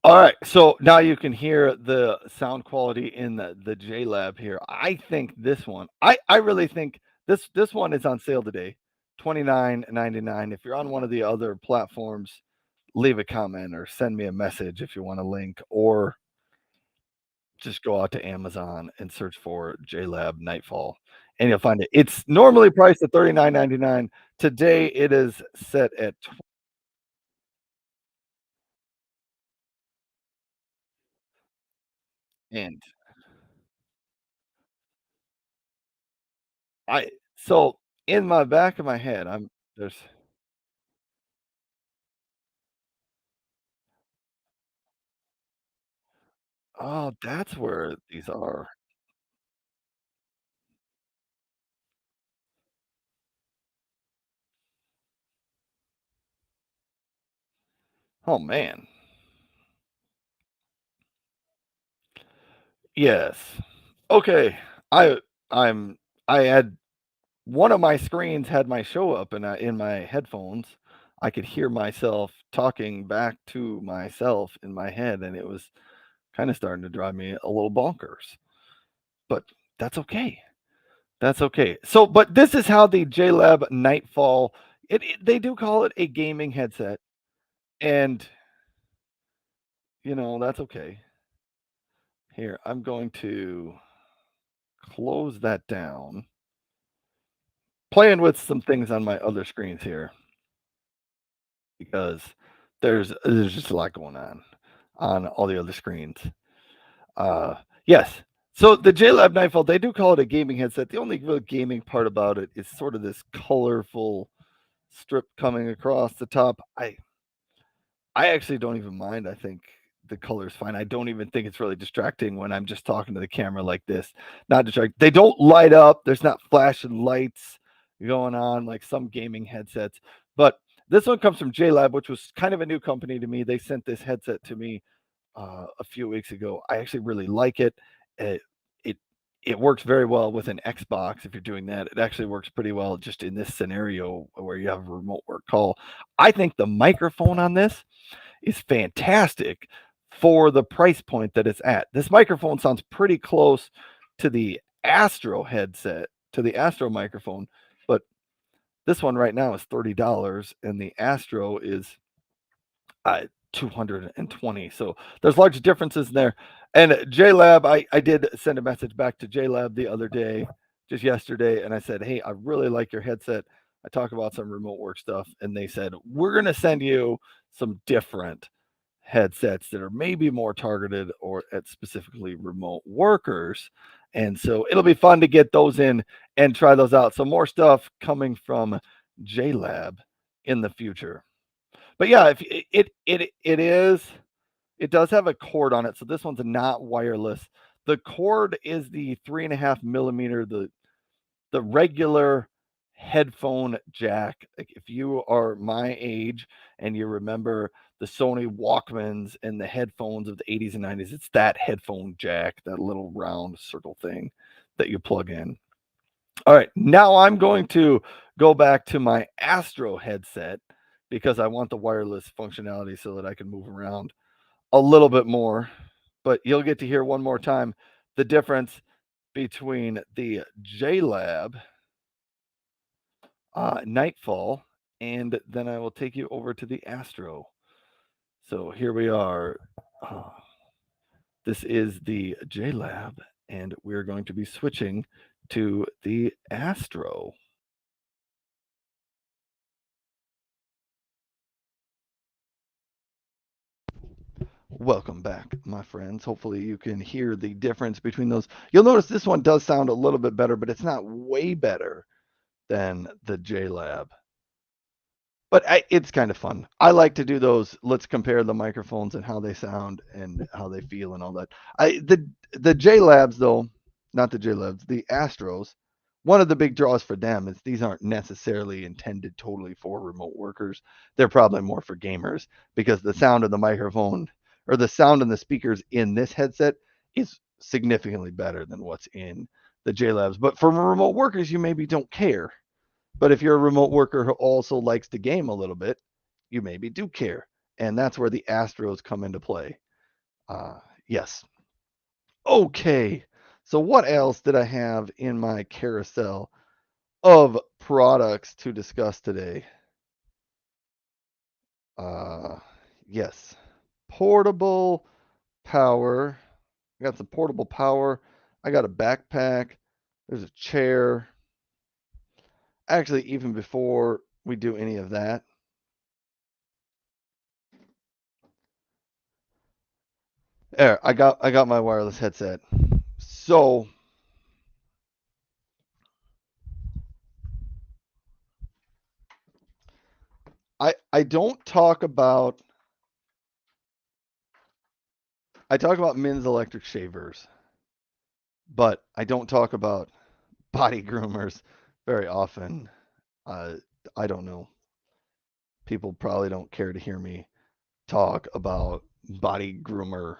All right, so now you can hear the sound quality in the JLab here. I think this one, I really think this one is on sale today, 29.99. If you're on one of the other platforms, leave a comment or send me a message if you want a link, or just go out to Amazon and search for JLab Nightfall, and you'll find it. It's normally priced at 39.99. Today it is set at and I so in my back of my head, there's oh, that's where these are. Oh, man. Yes. Okay. I I'm I had one of my screens had my show up and in my headphones. I could hear myself talking back to myself in my head, and it was kinda starting to drive me a little bonkers, but that's okay. That's okay. So, but this is how the JLab Nightfall they do call it a gaming headset, and, that's okay. Here, I'm going to close that down. Playing with some things on my other screens here because there's just a lot going on all the other screens. Yes. So the JLab Nightfall, they do call it a gaming headset. The only real gaming part about it is sort of this colorful strip coming across the top. I actually don't even mind. I think the color's fine. I don't even think it's really distracting when I'm just talking to the camera like this. Not distract. They don't light up. There's not flashing lights going on like some gaming headsets. But this one comes from JLab, which was kind of a new company to me. They sent this headset to me a few weeks ago. I actually really like it. It it it works very well with an Xbox if you're doing that. It actually works pretty well just in this scenario where you have a remote work call. I think the microphone on this is fantastic for the price point that it's at. This microphone sounds pretty close to the Astro headset, to the Astro microphone, but this one right now is $30 and the Astro is 220. So there's large differences there. And JLab, I did send a message back to JLab the other day, just yesterday, and I said, "Hey, I really like your headset. I talk about some remote work stuff." And they said, "We're going to send you some different headsets that are maybe more targeted or at specifically remote workers." And so it'll be fun to get those in and try those out. So more stuff coming from JLab in the future. But yeah, if it does have a cord on it, so this one's not wireless. The cord is the 3.5 millimeter, the regular headphone jack. Like if you are my age and you remember the Sony Walkmans and the headphones of the 80s and 90s, it's that headphone jack, that little round circle thing that you plug in. All right, now I'm going to go back to my Astro headset because I want the wireless functionality so that I can move around a little bit more. But you'll get to hear one more time the difference between the JLab Nightfall, and then I will take you over to the Astro. So here we are. This is the JLab, and we're going to be switching to the Astro. Welcome back, my friends. Hopefully you can hear the difference between those. You'll notice this one does sound a little bit better, but it's not way better than the JLab. But it's kind of fun. I like to do those. Let's compare the microphones and how they sound and how they feel and all that. The JLabs though, not the JLabs, the Astros. One of the big draws for them is these aren't necessarily intended totally for remote workers. They're probably more for gamers because the sound of the microphone or the sound and the speakers in this headset is significantly better than what's in the JLabs. But for remote workers, you maybe don't care. But if you're a remote worker who also likes to game a little bit, you maybe do care. And that's where the Astros come into play. Yes. Okay. So what else did I have in my carousel of products to discuss today? Yes. Portable power. I got some portable power. I got a backpack. There's a chair. Actually, even before we do any of that, there, I got my wireless headset. So I don't talk about I talk about men's electric shavers, but I don't talk about body groomers very often. Uh, I don't know. People probably don't care to hear me talk about body groomer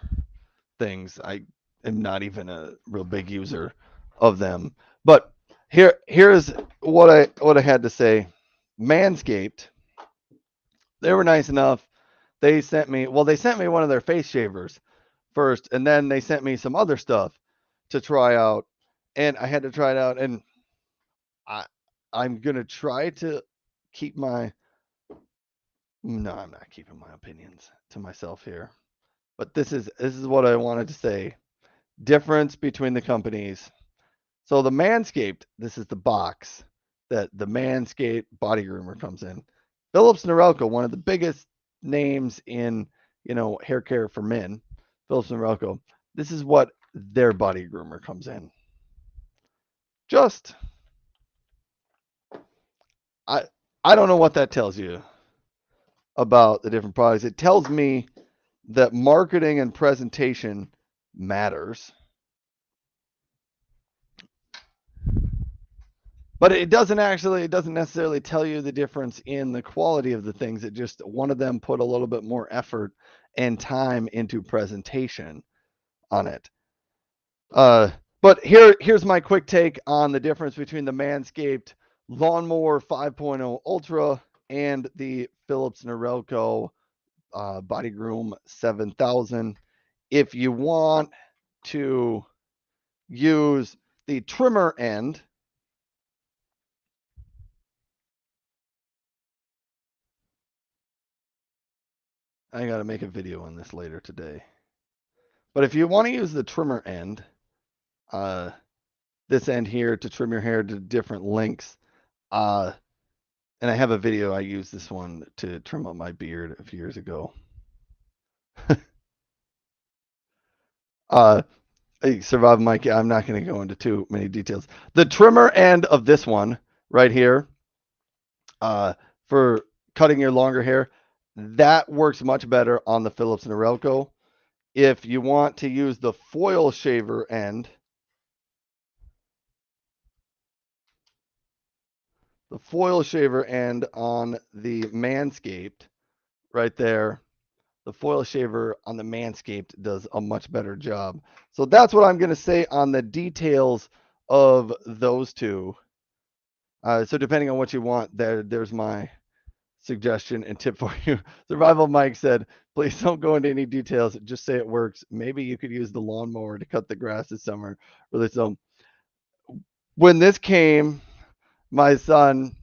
things. I am not even a real big user of them. But here's what I had to say. Manscaped, they were nice enough. They sent me one of their face shavers first, and then they sent me some other stuff to try out, and I had to try it out, and I I'm gonna try to keep my no, I'm not keeping my opinions to myself here. But this is what I wanted to say. Difference between the companies. So the Manscaped, this is the box that the Manscaped body groomer comes in. Philips Norelco, one of the biggest names in, hair care for men. Philips Norelco. This is what their body groomer comes in. Just I I don't know what that tells you about the different products. It tells me that marketing and presentation matters. But it doesn't necessarily tell you the difference in the quality of the things. It just one of them put a little bit more effort and time into presentation on it. But here's my quick take on the difference between the Manscaped Lawnmower 5.0 Ultra and the Philips Norelco Body Groom 7000. If you want to use the trimmer end, I got to make a video on this later today. But if you want to use the trimmer end, this end here to trim your hair to different lengths, and I have a video. I used this one to trim up my beard a few years ago. Survive Mike. I'm not going to go into too many details. The trimmer end of this one right here, for cutting your longer hair, that works much better on the Philips Norelco. If you want to use the foil shaver end, on the Manscaped right there, the foil shaver on the Manscaped does a much better job. So that's what I'm going to say on the details of those two. So depending on what you want, there's my suggestion and tip for you. Survival Mike said, please don't go into any details. Just say it works. Maybe you could use the lawnmower to cut the grass this summer. Really, so when this came, my son,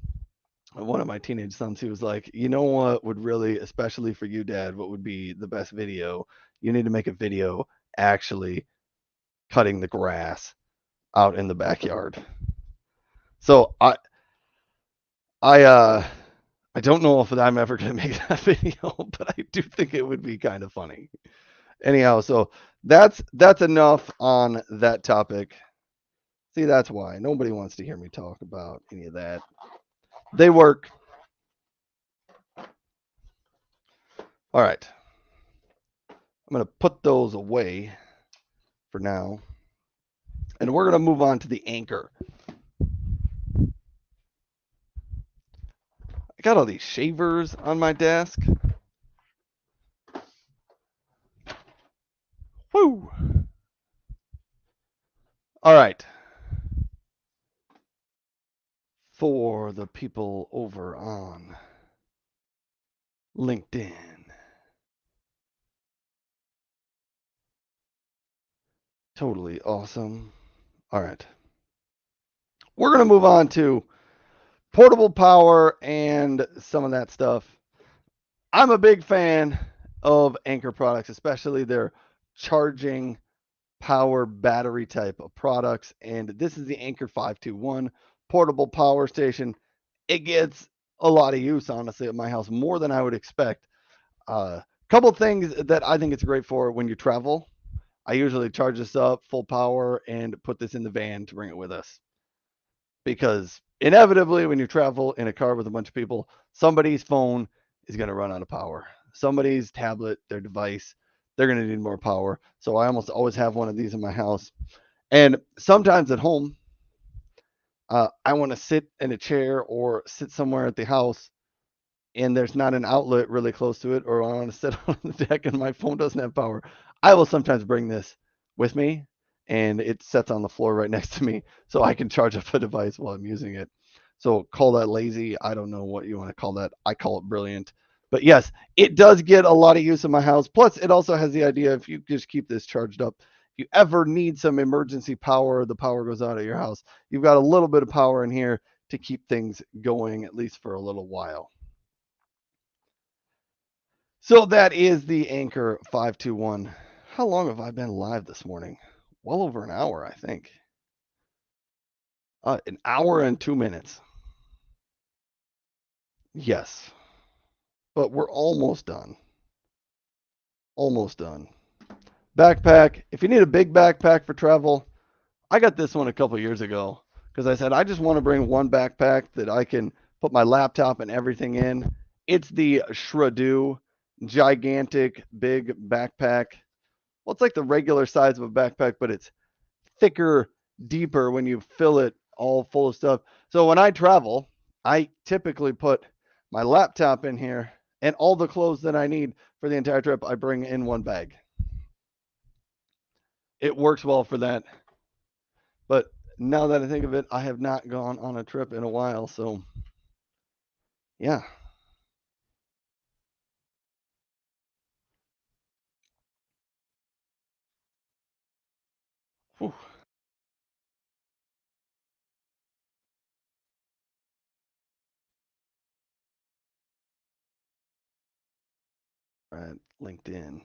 one of my teenage sons, he was like, you know what would really, especially for you, Dad, what would be the best video? You need to make a video actually cutting the grass out in the backyard. So I I don't know if I'm ever gonna make that video, but I do think it would be kind of funny. Anyhow, so that's enough on that topic. See, that's why nobody wants to hear me talk about any of that. They work. All right. I'm gonna put those away for now, and we're gonna move on to the Anchor. I got all these shavers on my desk. Woo! All right. For the people over on LinkedIn. Totally awesome. All right. We're going to move on to portable power and some of that stuff. I'm a big fan of Anchor products, especially their charging power battery type of products. And this is the Anchor 521 portable power station. It gets a lot of use, honestly, at my house, more than I would expect. Couple things that I think it's great for when you travel. I usually charge this up full power and put this in the van to bring it with us. Because inevitably, when you travel in a car with a bunch of people, somebody's phone is going to run out of power. Somebody's tablet, their device, they're going to need more power. So I almost always have one of these in my house. And sometimes at home, I want to sit in a chair or sit somewhere at the house and there's not an outlet really close to it, or I want to sit on the deck and my phone doesn't have power, I will sometimes bring this with me and it sets on the floor right next to me so I can charge up a device while I'm using it. So call that lazy. I don't know what you want to call that. I call it brilliant. But yes, it does get a lot of use in my house. Plus, it also has the idea if you just keep this charged up, if you ever need some emergency power, the power goes out at your house, you've got a little bit of power in here to keep things going at least for a little while. So that is the Anchor 521. How long have I been live this morning? Well over an hour, I think. An hour and 2 minutes. Yes. But we're almost done. Almost done. Backpack. If you need a big backpack for travel, I got this one a couple years ago because I said I just want to bring one backpack that I can put my laptop and everything in. It's the Shradu gigantic big backpack. Well, it's like the regular size of a backpack, but it's thicker, deeper when you fill it all full of stuff. So when I travel, I typically put my laptop in here and all the clothes that I need for the entire trip, I bring in one bag. It works well for that. But now that I think of it, I have not gone on a trip in a while. So, yeah. Whew. All right, LinkedIn.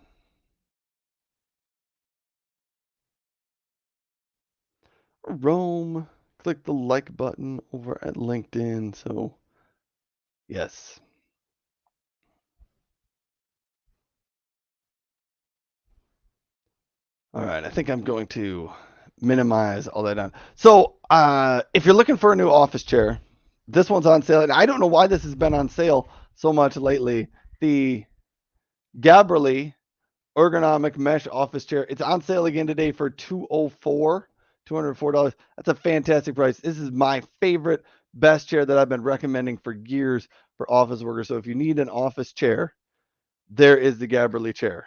Rome. Click the like button over at LinkedIn. So, yes. All right, I think I'm going to minimize all that down. So, if you're looking for a new office chair, this one's on sale, and I don't know why this has been on sale so much lately. The Gabrly ergonomic mesh office chair. It's on sale again today for $204. That's a fantastic price. This is my favorite, best chair that I've been recommending for years for office workers. So if you need an office chair, there is the Gabrly chair.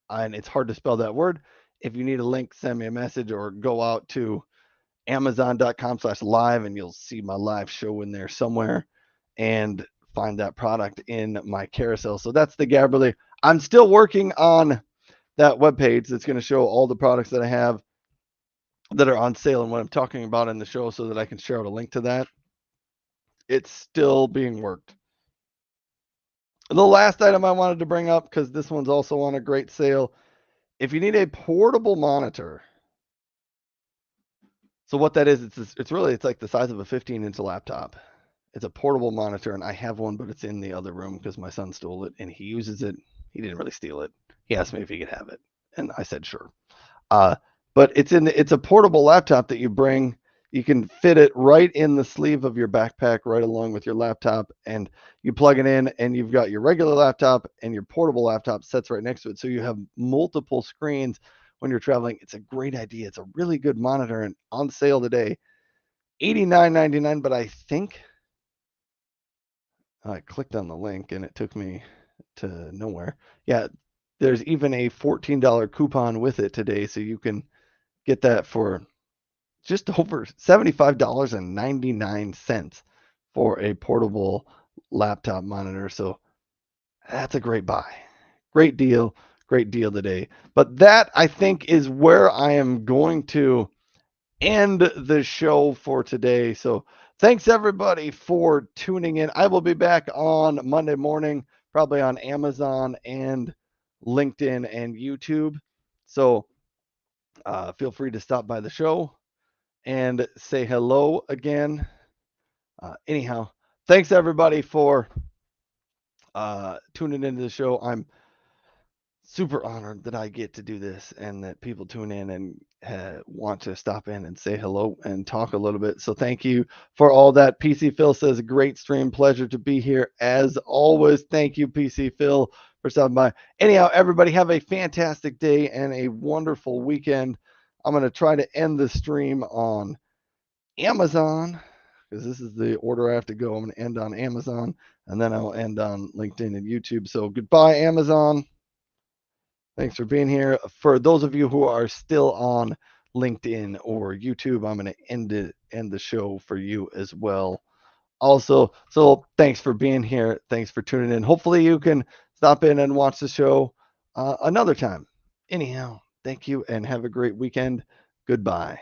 And it's hard to spell that word. If you need a link, send me a message or go out to Amazon.com/live, and you'll see my live show in there somewhere, and find that product in my carousel. So that's the Gabberly. I'm still working on that webpage that's going to show all the products that I have that are on sale and what I'm talking about in the show, so that I can share out a link to that. It's still being worked. The last item I wanted to bring up, because this one's also on a great sale. If you need a portable monitor, so what that is, it's like the size of a 15-inch laptop. It's a portable monitor, and I have one, but it's in the other room because my son stole it and he uses it. He didn't really steal it. He asked me if he could have it, and I said sure. But it's a portable laptop that you bring. You can fit it right in the sleeve of your backpack, right along with your laptop, and you plug it in, and you've got your regular laptop and your portable laptop sets right next to it, so you have multiple screens when you're traveling. It's a great idea. It's a really good monitor, and on sale today, $89.99. But I think I clicked on the link and it took me to nowhere. Yeah, there's even a $14 coupon with it today, so you can get that for just over $75.99 for a portable laptop monitor. So that's a great buy. Great deal today. But that, I think, is where I am going to end the show for today. So thanks everybody for tuning in. I will be back on Monday morning, probably on Amazon and LinkedIn and YouTube. So feel free to stop by the show and say hello again. Anyhow, thanks everybody for tuning into the show. I'm super honored that I get to do this and that people tune in and want to stop in and say hello and talk a little bit. So thank you for all that. PC Phil says, great stream. Pleasure to be here as always. Thank you, PC Phil, for stopping by. Anyhow, everybody have a fantastic day and a wonderful weekend. I'm going to try to end the stream on Amazon, because this is the order I have to go. I'm going to end on Amazon, and then I'll end on LinkedIn and YouTube. So goodbye, Amazon. Thanks for being here. For those of you who are still on LinkedIn or YouTube, I'm going to end the show for you as well. Also, so thanks for being here. Thanks for tuning in. Hopefully you can stop in and watch the show another time. Anyhow, thank you and have a great weekend. Goodbye.